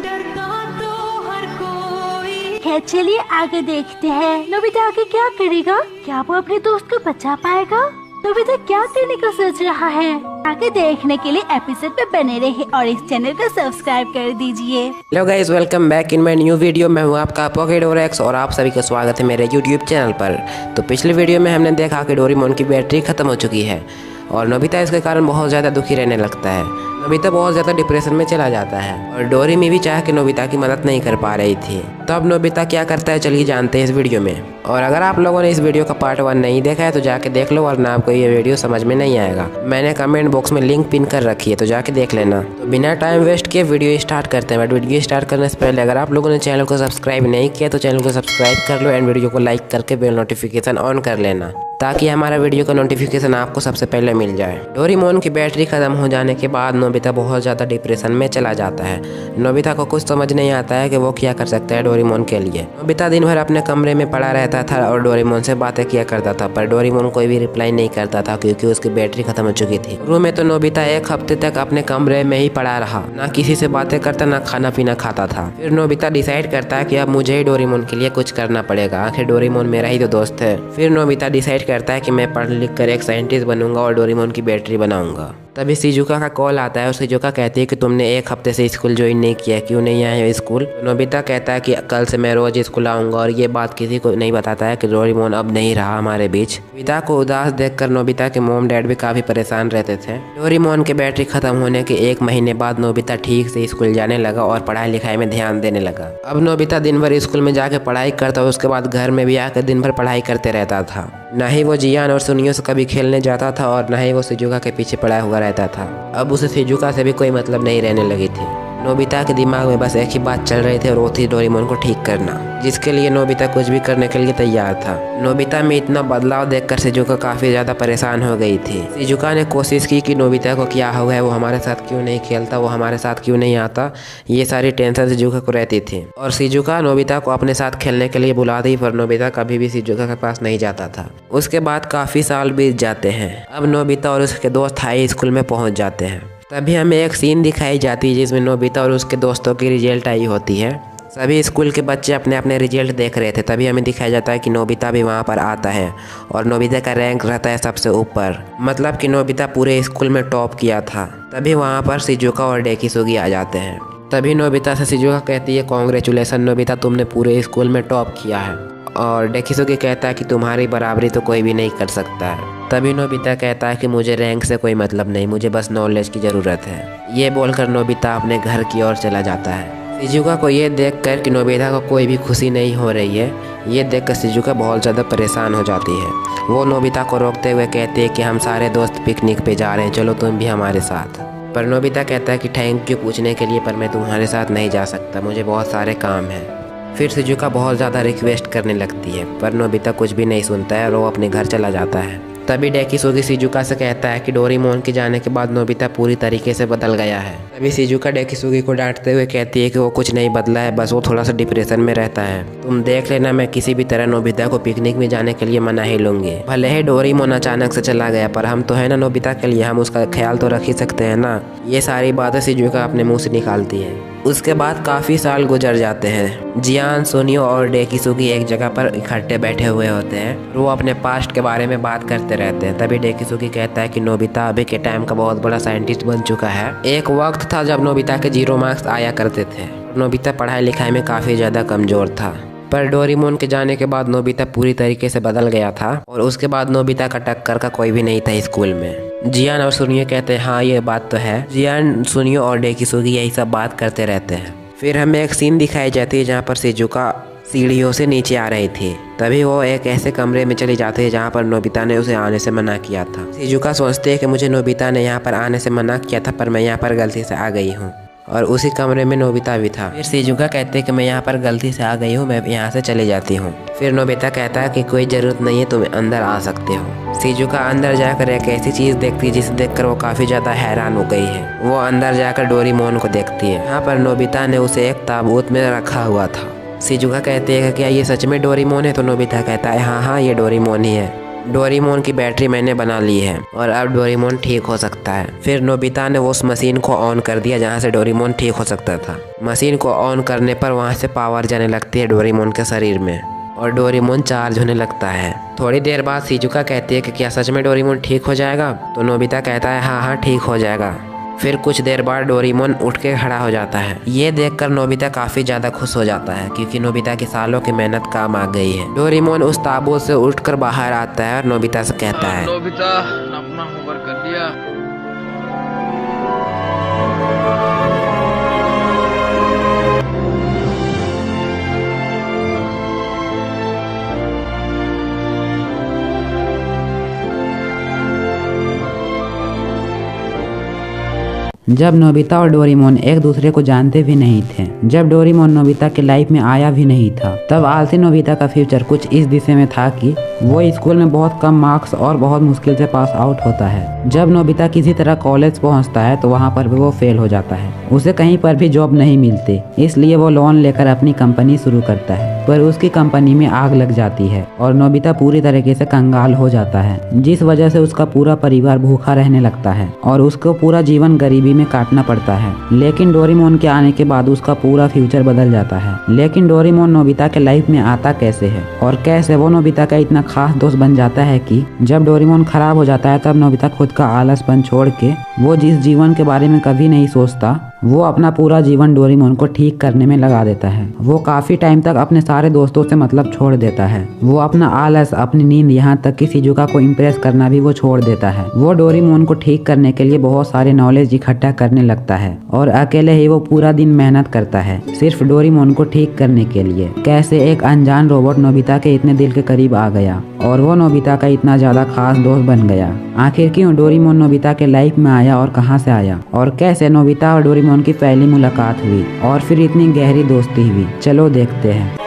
S6: डरता तो हर कोई।
S7: खैर चलिए आगे देखते हैं नोबिता आगे क्या करेगा। क्या वो अपने दोस्त को बचा पाएगा? नोबिता क्या करने का सोच रहा है? आगे देखने के लिए एपिसोड पे बने रहिए और इस चैनल को सब्सक्राइब कर दीजिए।
S8: Hello guys, welcome back in my new video. मैं हूँ आपका पॉकेडोरेक्स और आप सभी का स्वागत है मेरे यूट्यूब चैनल पर। तो पिछले वीडियो में हमने देखा कि डोरेमोन की बैटरी खत्म हो चुकी है और नोबिता इसके कारण बहुत ज़्यादा दुखी रहने लगता है। नोबिता बहुत ज़्यादा डिप्रेशन में चला जाता है और डोरेमी भी चाह के नोबिता की मदद नहीं कर पा रही थी। तो अब नोबिता क्या करता है चलिए जानते हैं इस वीडियो में। और अगर आप लोगों ने इस वीडियो का पार्ट 1 नहीं देखा है तो जाके देख लो, वरना आपको ये वीडियो समझ में नहीं आएगा। मैंने कमेंट बॉक्स में लिंक पिन कर रखी है, तो जाके देख लेना। तो बिना टाइम वेस्ट किए वीडियो स्टार्ट करते हैं। बट वीडियो स्टार्ट करने से पहले अगर आप लोगों ने चैनल को सब्सक्राइब नहीं किया तो चैनल को सब्सक्राइब कर लो एंड वीडियो को लाइक करके बेल नोटिफिकेशन ऑन कर लेना, ताकि हमारा वीडियो का नोटिफिकेशन आपको सबसे पहले मिल जाए। डोरेमोन की बैटरी खत्म हो जाने के बाद नोबिता बहुत ज़्यादा डिप्रेशन में चला जाता है। नोबिता को कुछ समझ नहीं आता है कि वो क्या कर सकता है डोरेमोन के लिए। नोबिता दिन भर अपने कमरे में पड़ा रहता था और डोरेमोन से बातें किया करता था, पर डोरेमोन कोई भी रिप्लाई नहीं करता था क्योंकि उसकी बैटरी खत्म हो चुकी थी। रूम में तो नोबिता 1 हफ्ते तक अपने कमरे में ही पड़ा रहा, ना किसी से बातें करता ना खाना पीना खाता था। फिर नोबिता डिसाइड करता है कि अब मुझे ही डोरेमोन के लिए कुछ करना पड़ेगा, आखिर डोरेमोन मेरा ही तो दोस्त है। फिर नोबिता डिसाइड करता है कि मैं पढ़ लिख कर एक साइंटिस्ट बनूंगा और डोरेमोन की बैटरी बनाऊंगा। तभी शिजुका का कॉल आता है और शिजुका कहती है कि तुमने 1 हफ्ते से स्कूल ज्वाइन नहीं किया, क्यों नहीं आए हो स्कूल? नोबिता कहता है कि कल से मैं रोज स्कूल आऊंगा और ये बात किसी को नहीं बताता है कि डोरेमोन अब नहीं रहा हमारे बीच। नोबिता को उदास देखकर नोबिता के मॉम डैड भी काफी परेशान रहते थे। डोरेमोन की बैटरी खत्म होने के 1 महीने बाद नोबिता ठीक से स्कूल जाने लगा और पढ़ाई लिखाई में ध्यान देने लगा। अब नोबिता दिन भर स्कूल में जाकर पढ़ाई करता और उसके बाद घर में भी आकर दिन भर पढ़ाई करते रहता था। न ही वो जियान और सुनियो से कभी खेलने जाता था और न ही वो शिजुका के पीछे पड़ा हुआ रहता था। अब उसे शिजुका से भी कोई मतलब नहीं रहने लगी थी। नोबिता के दिमाग में बस एक ही बात चल रही थी और वो थी डोरेमोन को ठीक करना, जिसके लिए नोबिता कुछ भी करने के लिए तैयार था। नोबिता में इतना बदलाव देखकर शिजुका काफ़ी ज़्यादा परेशान हो गई थी। शिजुका ने कोशिश की कि नोबिता को क्या हो गया, वो हमारे साथ क्यों नहीं खेलता, वो हमारे साथ क्यों नहीं आता। ये सारी टेंशन शिजुका को रहती थी और शिजुका नोबिता को अपने साथ खेलने के लिए बुला दी, पर नोबिता कभी भी शिजुका के पास नहीं जाता था। उसके बाद काफ़ी साल बीत जाते हैं। अब नोबिता और उसके दोस्त हाई स्कूल में पहुँच जाते हैं। तभी हमें एक सीन दिखाई जाती है जिसमें नोबिता और उसके दोस्तों की रिजल्ट आई होती है। सभी स्कूल के बच्चे अपने अपने रिजल्ट देख रहे थे। तभी हमें दिखाया जाता है कि नोबिता भी वहाँ पर आता है और नोबिता का रैंक रहता है सबसे ऊपर, मतलब कि नोबिता पूरे स्कूल में टॉप किया था। तभी वहाँ पर शिजुका और डेकिसुगी आ जाते हैं। तभी नोबिता से शिजुका कहती है, कांग्रेचुलेसन नोबिता, तुमने पूरे स्कूल में टॉप किया है। और डेकिसुगी कहता है कि तुम्हारी बराबरी तो कोई भी नहीं कर सकता है। तभी नोबिता कहता है कि मुझे रैंक से कोई मतलब नहीं, मुझे बस नॉलेज की ज़रूरत है। ये बोलकर नोबिता अपने घर की ओर चला जाता है। शिजुका को ये देखकर कि नोबिता को कोई भी खुशी नहीं हो रही है, ये देखकर शिजुका बहुत ज़्यादा परेशान हो जाती है। वो नोबिता को रोकते हुए कहती है कि हम सारे दोस्त पिकनिक पे जा रहे हैं, चलो तुम भी हमारे साथ। पर नोबिता कहता है कि थैंक यू पूछने के लिए, पर मैं तुम्हारे साथ नहीं जा सकता, मुझे बहुत सारे काम हैं। फिर शिजुका बहुत ज़्यादा रिक्वेस्ट करने लगती है, पर नोबिता कुछ भी नहीं सुनता है और वो अपने घर चला जाता है। तभी डेकिसुगी शिजुका से कहता है कि डोरेमोन के जाने के बाद नोबिता पूरी तरीके से बदल गया है। तभी शिजुका डेकिसुगी को डांटते हुए कहती है कि वो कुछ नहीं बदला है, बस वो थोड़ा सा डिप्रेशन में रहता है। तुम देख लेना, मैं किसी भी तरह नोबिता को पिकनिक में जाने के लिए मना ही लूंगी। भले ही डोरेमोन अचानक से चला गया, पर हम तो है ना नोबिता के लिए, हम उसका ख्याल तो रख ही सकते हैं ना। ये सारी बातें शिजुका अपने मुँह से निकालती है। उसके बाद काफ़ी साल गुजर जाते हैं। जियान, सुनियो और डेकिसुगी एक जगह पर इकट्ठे बैठे हुए होते हैं। वो अपने पास्ट के बारे में बात करते रहते हैं। तभी डेकिसुगी कहता है कि नोबिता अभी के टाइम का बहुत बड़ा साइंटिस्ट बन चुका है। एक वक्त था जब नोबिता के 0 मार्क्स आया करते थे। नोबिता पढ़ाई लिखाई में काफ़ी ज़्यादा कमज़ोर था, पर डोरेमोन के जाने के बाद नोबिता पूरी तरीके से बदल गया था और उसके बाद नोबिता का टक्कर का कोई भी नहीं था स्कूल में। जियान और सुनियो कहते हैं हाँ ये बात तो है। जियान, सुनियो और डेकिसुगी यही सब बात करते रहते हैं। फिर हमें एक सीन दिखाई जाती है जहाँ पर शिजुका सीढ़ियों से नीचे आ रही थी। तभी वो एक ऐसे कमरे में चली जाती है जहाँ पर नोबिता ने उसे आने से मना किया था। शिजुका सोचती है कि मुझे नोबिता ने यहाँ पर आने से मना किया था, पर मैं यहाँ पर गलती से आ गई हूँ। और उसी कमरे में नोबिता भी था। फिर शिजुका कहते हैं कि मैं यहाँ पर गलती से आ गई हूँ, मैं यहाँ से चली जाती हूँ। फिर नोबिता कहता है कि कोई ज़रूरत नहीं है, तुम अंदर आ सकते हो। शिजुका अंदर जाकर एक ऐसी चीज़ देखती है जिसे देखकर वो काफ़ी ज़्यादा हैरान हो गई है। वो अंदर जाकर डोरेमोन को देखती है। यहाँ पर नोबिता ने उसे एक ताबूत में रखा हुआ था। शिजुका कहते हैं कि क्या ये सच में डोरेमोन है? तो नोबिता कहता है हाँ, ये डोरेमोन ही है। डोरेमोन की बैटरी मैंने बना ली है और अब डोरेमोन ठीक हो सकता है। फिर नोबिता ने उस मशीन को ऑन कर दिया जहाँ से डोरेमोन ठीक हो सकता था। मशीन को ऑन करने पर वहाँ से पावर जाने लगती है डोरेमोन के शरीर में और डोरेमोन चार्ज होने लगता है। थोड़ी देर बाद शिजुका कहती है कि क्या सच में डोरेमोन ठीक हो जाएगा? तो नोबिता कहता है हाँ, ठीक हो जाएगा। फिर कुछ देर बाद डोरेमोन उठ के खड़ा हो जाता है। ये देखकर नोबिता काफी ज्यादा खुश हो जाता है क्योंकि नोबिता की सालों की मेहनत काम आ गई है। डोरेमोन उस ताबूत से उठकर बाहर आता है और नोबिता से कहता है
S3: नोबिता अपना होमवर्क कर लिया?
S1: जब नोबिता और डोरेमोन एक दूसरे को जानते भी नहीं थे, जब डोरेमोन नोबिता के लाइफ में आया भी नहीं था, तब आलसी नोबिता का फ्यूचर कुछ इस दिशा में था कि वो स्कूल में बहुत कम मार्क्स और बहुत मुश्किल से पास आउट होता है। जब नोबिता किसी तरह कॉलेज पहुंचता है तो वहां पर भी वो फेल हो जाता है। उसे कहीं पर भी जॉब नहीं मिलती, इसलिए वो लोन लेकर अपनी कंपनी शुरू करता है, पर उसकी कंपनी में आग लग जाती है और नोबिता पूरी तरीके से कंगाल हो जाता है, जिस वजह से उसका पूरा परिवार भूखा रहने लगता है और उसको पूरा जीवन गरीबी में काटना पड़ता है। लेकिन डोरेमोन के आने के बाद उसका पूरा फ्यूचर बदल जाता है। लेकिन डोरेमोन नोबिता के लाइफ में आता कैसे है और कैसे वो नोबिता का इतना खास दोस्त बन जाता है कि जब डोरेमोन खराब हो जाता है तब नोबिता खुद का आलसपन छोड़ के वो जिस जीवन के बारे में कभी नहीं सोचता, वो अपना पूरा जीवन डोरेमोन को ठीक करने में लगा देता है। वो काफी टाइम तक अपने सारे दोस्तों से मतलब छोड़ देता है। वो अपना आलस, अपनी नींद, यहाँ तक कि शिजुका को इम्प्रेस करना भी वो छोड़ देता है। वो डोरेमोन को ठीक करने के लिए बहुत सारे नॉलेज इकट्ठा करने लगता है और अकेले ही वो पूरा दिन मेहनत करता है सिर्फ डोरेमोन को ठीक करने के लिए। कैसे एक अनजान रोबोट नोबिता के इतने दिल के करीब आ गया और वो नोबिता का इतना ज्यादा खास दोस्त बन गया। आखिर क्यों डोरेमोन नोबिता के लाइफ में आया और कहाँ से आया और कैसे नोबिता और डोरेमोन की पहली मुलाकात हुई और फिर इतनी गहरी दोस्ती हुई, चलो देखते हैं।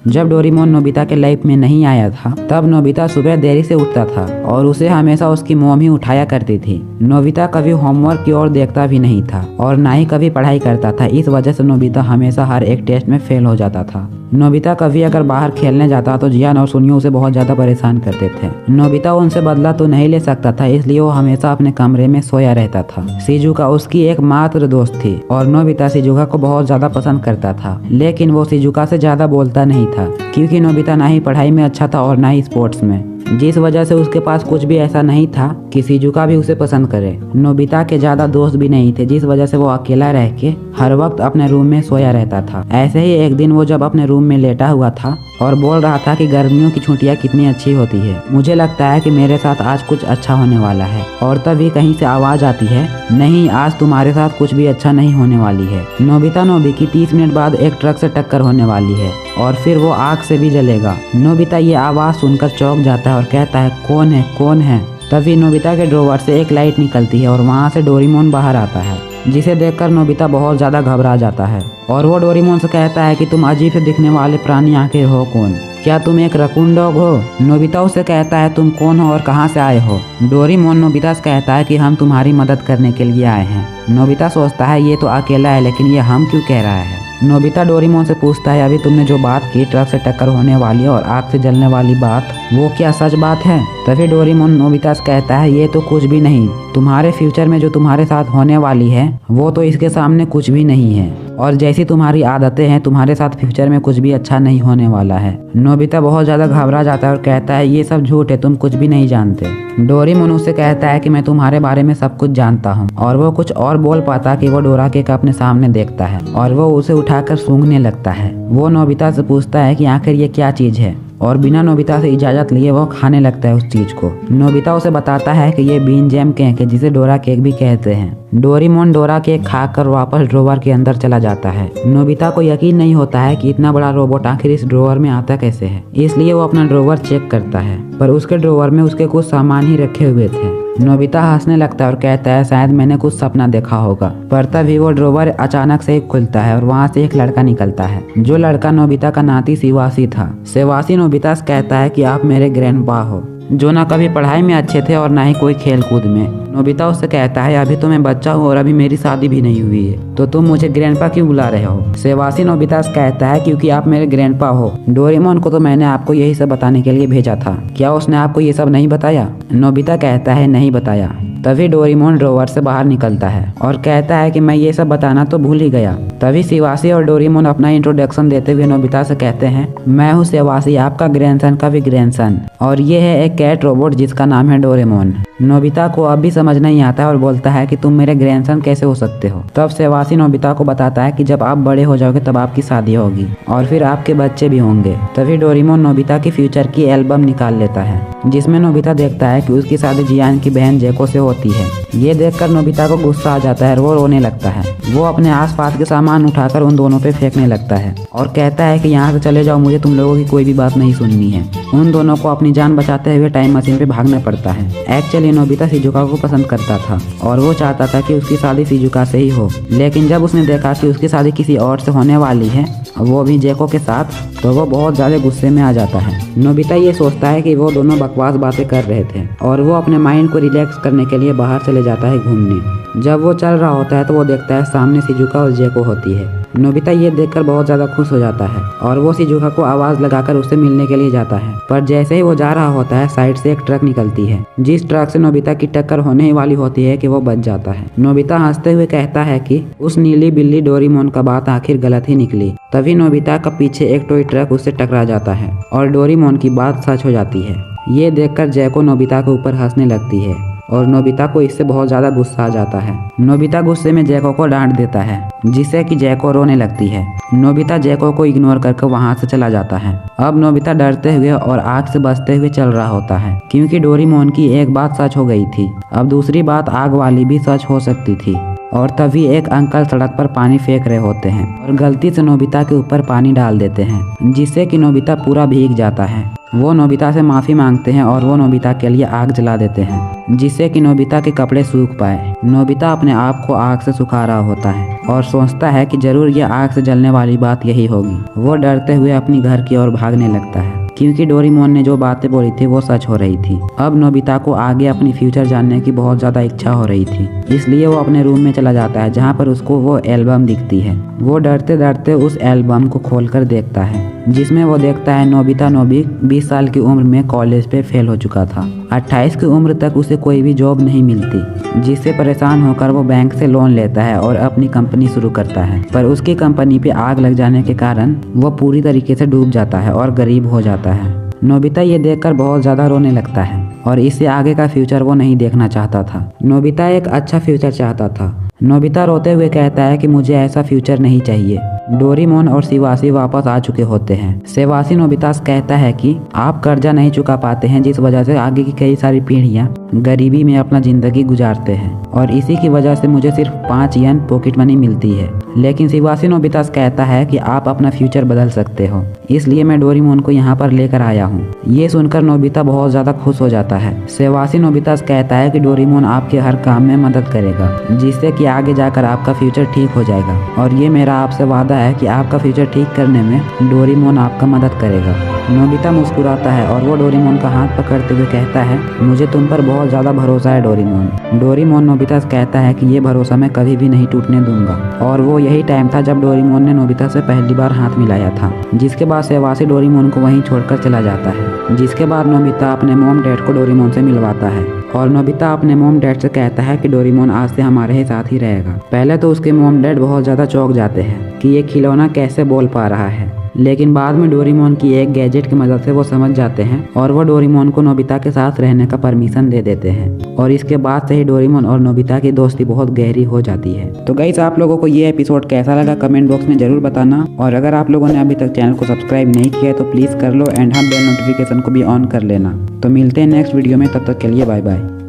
S1: जब डोरेमोन नोबिता के लाइफ में नहीं आया था तब नोबिता सुबह देरी से उठता था और उसे हमेशा उसकी मॉम ही उठाया करती थी। नोबिता कभी होमवर्क की ओर देखता भी नहीं था और ना ही कभी पढ़ाई करता था। इस वजह से नोबिता हमेशा हर एक टेस्ट में फेल हो जाता था। नोबिता कभी अगर बाहर खेलने जाता तो जियान और सुनियो उसे बहुत ज्यादा परेशान करते थे। नोबिता उनसे बदला तो नहीं ले सकता था, इसलिए वो हमेशा अपने कमरे में सोया रहता था। शिजुका उसकी एकमात्र दोस्त थी और नोबिता शिजुका को बहुत ज्यादा पसंद करता था, लेकिन वो शिजुका से ज्यादा बोलता नहीं था क्योंकि नोबिता ना ही पढ़ाई में अच्छा था और ना ही स्पोर्ट्स में, जिस वजह से उसके पास कुछ भी ऐसा नहीं था कि शिजुका भी उसे पसंद करे। नोबिता के ज्यादा दोस्त भी नहीं थे, जिस वजह से वो अकेला रह के हर वक्त अपने रूम में सोया रहता था। ऐसे ही एक दिन वो जब अपने रूम में लेटा हुआ था और बोल रहा था कि गर्मियों की छुट्टियां कितनी अच्छी होती है, मुझे लगता है कि मेरे साथ आज कुछ अच्छा होने वाला है। और तभी कहीं से आवाज आती है, नहीं आज तुम्हारे साथ कुछ भी अच्छा नहीं होने वाली है। नोबिता नोबी की 30 मिनट बाद एक ट्रक से टक्कर होने वाली है और फिर वो आग से भी जलेगा। नोबिता ये आवाज सुनकर चौंक जाता है और कहता है कौन है, कौन है। तभी नोबिता के ड्रॉवर से एक लाइट निकलती है और वहाँ से डोरेमोन बाहर आता है, जिसे देखकर नोबिता बहुत ज्यादा घबरा जाता है और वो डोरेमोन से कहता है कि तुम अजीब से दिखने वाले प्राणी आखिर हो कौन, क्या तुम एक रकून डॉग हो? नोबिता उससे कहता है तुम कौन हो और कहाँ से आए हो? डोरेमोन नोबिता से कहता है कि हम तुम्हारी मदद करने के लिए आए हैं। नोबिता सोचता है ये तो अकेला है, लेकिन ये हम क्यों कह रहा है। नोबिता डोरेमोन से पूछता है अभी तुमने जो बात की ट्रक से टक्कर होने वाली और आग से जलने वाली बात, वो क्या सच बात है? तभी डोरेमोन नोबिता से कहता है ये तो कुछ भी नहीं, तुम्हारे फ्यूचर में जो तुम्हारे साथ होने वाली है वो तो इसके सामने कुछ भी नहीं है और जैसी तुम्हारी आदतें हैं तुम्हारे साथ फ्यूचर में कुछ भी अच्छा नहीं होने वाला है। नोबिता बहुत ज्यादा घबरा जाता है और कहता है ये सब झूठ है, तुम कुछ भी नहीं जानते। डोरेमोन उससे कहता है कि मैं तुम्हारे बारे में सब कुछ जानता हूँ और वो कुछ और बोल पाता कि वो डोरा केक अपने सामने देखता है और वो उसे उठाकर सूंघने लगता है। वो नोबिता से पूछता है कि आखिर ये क्या चीज है। और बिना नोबिता से इजाज़त लिए वो खाने लगता है उस चीज़ को। नोबिता उसे बताता है कि ये बीन जैम केक है जिसे डोरा केक भी कहते हैं। डोरेमोन डोरा केक खाकर वापस ड्रोवर के अंदर चला जाता है। नोबिता को यकीन नहीं होता है कि इतना बड़ा रोबोट आखिर इस ड्रोवर में आता कैसे है, इसलिए वो अपना ड्रोवर चेक करता है, पर उसके ड्रोवर में उसके कुछ सामान ही रखे हुए थे। नोबिता हंसने लगता है और कहता है शायद मैंने कुछ सपना देखा होगा, पर तभी वो ड्रोवर अचानक से खुलता है और वहाँ से एक लड़का निकलता है। जो लड़का नोबिता का नाती शिवासी था। शिवासी नोबिता से कहता है कि आप मेरे ग्रैंडपा हो, जो ना कभी पढ़ाई में अच्छे थे और ना ही कोई खेल कूद में। नोबिता उससे कहता है अभी तो मैं बच्चा हूँ और अभी मेरी शादी भी नहीं हुई है, तो तुम मुझे ग्रैंडपा क्यों बुला रहे हो। शिवासी नोबिता से कहता है क्योंकि आप मेरे ग्रैंडपा हो। डोरेमोन को तो मैंने आपको यही सब बताने के लिए भेजा था, क्या उसने आपको ये सब नहीं बताया। नोबिता कहता है नहीं बताया। तभी डोरेमोन ड्रोवर से बाहर निकलता है और कहता है कि मैं ये सब बताना तो भूल ही गया। तभी शिवासी और डोरेमोन अपना इंट्रोडक्शन देते हुए नोबिता से कहते हैं मैं हूँ शिवासी, आपका ग्रैंडसन का भी ग्रैंडसन, और ये है एक कैट रोबोट जिसका नाम है डोरेमोन। नोबिता को अब भी समझ नहीं आता और बोलता है कि तुम मेरे ग्रैंडसन कैसे हो सकते हो। तब शिवासी नोबिता को बताता है कि जब आप बड़े हो जाओगे तब आपकी शादी होगी और फिर आपके बच्चे भी होंगे। तभी डोरेमोन नोबिता की फ्यूचर की एल्बम निकाल लेता है, जिसमें नोबिता देखता है कि उसकी शादी जियान की बहन जेको से होती है। ये देखकर नोबिता को गुस्सा आ जाता है और वो रोने लगता है। वो अपने आसपास के सामान उठाकर उन दोनों पे फेंकने लगता है और कहता है कि यहाँ से चले जाओ, मुझे तुम लोगों की कोई भी बात नहीं सुननी है। उन दोनों को अपनी जान बचाते हुए टाइम मशीन पे भागना पड़ता है। एक्चुअली नोबिता शिजुका को पसंद करता था और वो चाहता था कि उसकी शादी शिजुका से ही हो, लेकिन जब उसने देखा कि उसकी शादी किसी और से होने वाली है, वो भी जेको के साथ, तो वो बहुत ज्यादा गुस्से में आ जाता है। नोबिता ये सोचता है कि वो दोनों बकवास बातें कर रहे थे और वो अपने माइंड को रिलैक्स करने के लिए बाहर चले जाता है घूमने। जब वो चल रहा होता है तो वो देखता है सामने शिजुका और जेको होती है। नोबिता ये देखकर बहुत ज्यादा खुश हो जाता है और वो शिजुका को आवाज लगाकर उससे मिलने के लिए जाता है, पर जैसे ही वो जा रहा होता है साइड से एक ट्रक निकलती है, जिस ट्रक से नोबिता की टक्कर होने ही वाली होती है कि वो बच जाता है। नोबिता हंसते हुए कहता है कि उस नीली बिल्ली डोरेमोन का बात आखिर गलत ही निकली। तभी नोबिता का पीछे एक टॉय ट्रक उससे टकरा जाता है और डोरेमोन की बात सच हो जाती है। ये देखकर जेको नोबिता के ऊपर हंसने लगती है और नोबिता को इससे बहुत ज्यादा गुस्सा आ जाता है। नोबिता गुस्से में जेको को डांट देता है, जिससे कि जेको रोने लगती है। नोबिता जेको को इग्नोर करके वहां से चला जाता है। अब नोबिता डरते हुए और आग से बचते हुए चल रहा होता है, क्योंकि डोरेमोन की एक बात सच हो गई थी, अब दूसरी बात आग वाली भी सच हो सकती थी। और तभी एक अंकल सड़क पर पानी फेंक रहे होते हैं और गलती से नोबिता के ऊपर पानी डाल देते हैं, जिससे कि नोबिता पूरा भीग जाता है। वो नोबिता से माफी मांगते हैं और वो नोबिता के लिए आग जला देते हैं, जिससे कि नोबिता के कपड़े सूख पाए। नोबिता अपने आप को आग से सुखा रहा होता है और सोचता है कि जरूर ये आग से जलने वाली बात यही होगी। वो डरते हुए अपनी घर की ओर भागने लगता है, क्योंकि डोरेमोन ने जो बातें बोली थी वो सच हो रही थी। अब नोबिता को आगे अपनी फ्यूचर जानने की बहुत ज्यादा इच्छा हो रही थी, इसलिए वो अपने रूम में चला जाता है, जहाँ पर उसको वो एल्बम दिखती है। वो डरते डरते उस एल्बम को खोलकर देखता है, जिसमें वो देखता है नोबिता नोबिक 20 साल की उम्र में कॉलेज पे फेल हो चुका था। 28 की उम्र तक उसे कोई भी जॉब नहीं मिलती, जिससे परेशान होकर वो बैंक से लोन लेता है और अपनी कंपनी शुरू करता है, पर उसकी कंपनी पे आग लग जाने के कारण वो पूरी तरीके से डूब जाता है और गरीब हो जाता है। नोबिता ये देखकर बहुत ज्यादा रोने लगता है और इससे आगे का फ्यूचर वो नहीं देखना चाहता था। नोबिता एक अच्छा फ्यूचर चाहता था। नोबिता रोते हुए कहता है कि मुझे ऐसा फ्यूचर नहीं चाहिए। डोरेमोन और शिवासी वापस आ चुके होते हैं। शिवासी नोबिता से कहता है कि आप कर्जा नहीं चुका पाते हैं, जिस वजह से आगे की कई सारी पीढ़ियां गरीबी में अपना जिंदगी गुजारते हैं, और इसी की वजह से मुझे सिर्फ 5 येन पॉकेट मनी मिलती है। लेकिन शिवासी नोबिता से कहता है कि आप अपना फ्यूचर बदल सकते हो, इसलिए मैं डोरेमोन को यहाँ पर लेकर आया हूँ। ये सुनकर नोबिता बहुत ज्यादा खुश हो जाता है। शिवासी नोबिता से कहता है कि डोरेमोन आपके हर काम में मदद करेगा, जिससे कि आगे जाकर आपका फ्यूचर ठीक हो जाएगा, और ये मेरा आपसे वादा है कि आपका फ्यूचर ठीक करने में डोरेमोन आपका मदद करेगा। नोबिता मुस्कुराता है और वो डोरेमोन का हाथ पकड़ते हुए कहता है मुझे तुम पर बहुत ज्यादा भरोसा है डोरेमोन। डोरेमोन नोबिता से कहता है कि ये भरोसा मैं कभी भी नहीं टूटने दूंगा। और वो यही टाइम था जब डोरेमोन ने नोबिता से पहली बार हाथ मिलाया था, जिसके बाद शिवासी डोरेमोन को वहीं छोड़कर चला जाता है। जिसके बाद नोबिता अपने मॉम डैड को डोरेमोन से मिलवाता है और नोबिता अपने मॉम डैड से कहता है कि डोरेमोन आज से हमारे ही साथ ही रहेगा। पहले तो उसके मॉम डैड बहुत ज्यादा चौंक जाते हैं कि ये खिलौना कैसे बोल पा रहा है, लेकिन बाद में डोरेमोन की एक गैजेट की मदद से वो समझ जाते हैं और वो डोरेमोन को नोबिता के साथ रहने का परमिशन दे देते हैं और इसके बाद से ही डोरेमोन और नोबिता की दोस्ती बहुत गहरी हो जाती है। तो गाइस, आप लोगों को ये एपिसोड कैसा लगा कमेंट बॉक्स में जरूर बताना, और अगर आप लोगों ने अभी तक चैनल को सब्सक्राइब नहीं किया है तो प्लीज कर लो एंड हाँ बेल नोटिफिकेशन को भी ऑन कर लेना। तो मिलते हैं नेक्स्ट वीडियो में, तब तक के लिए बाय बाय।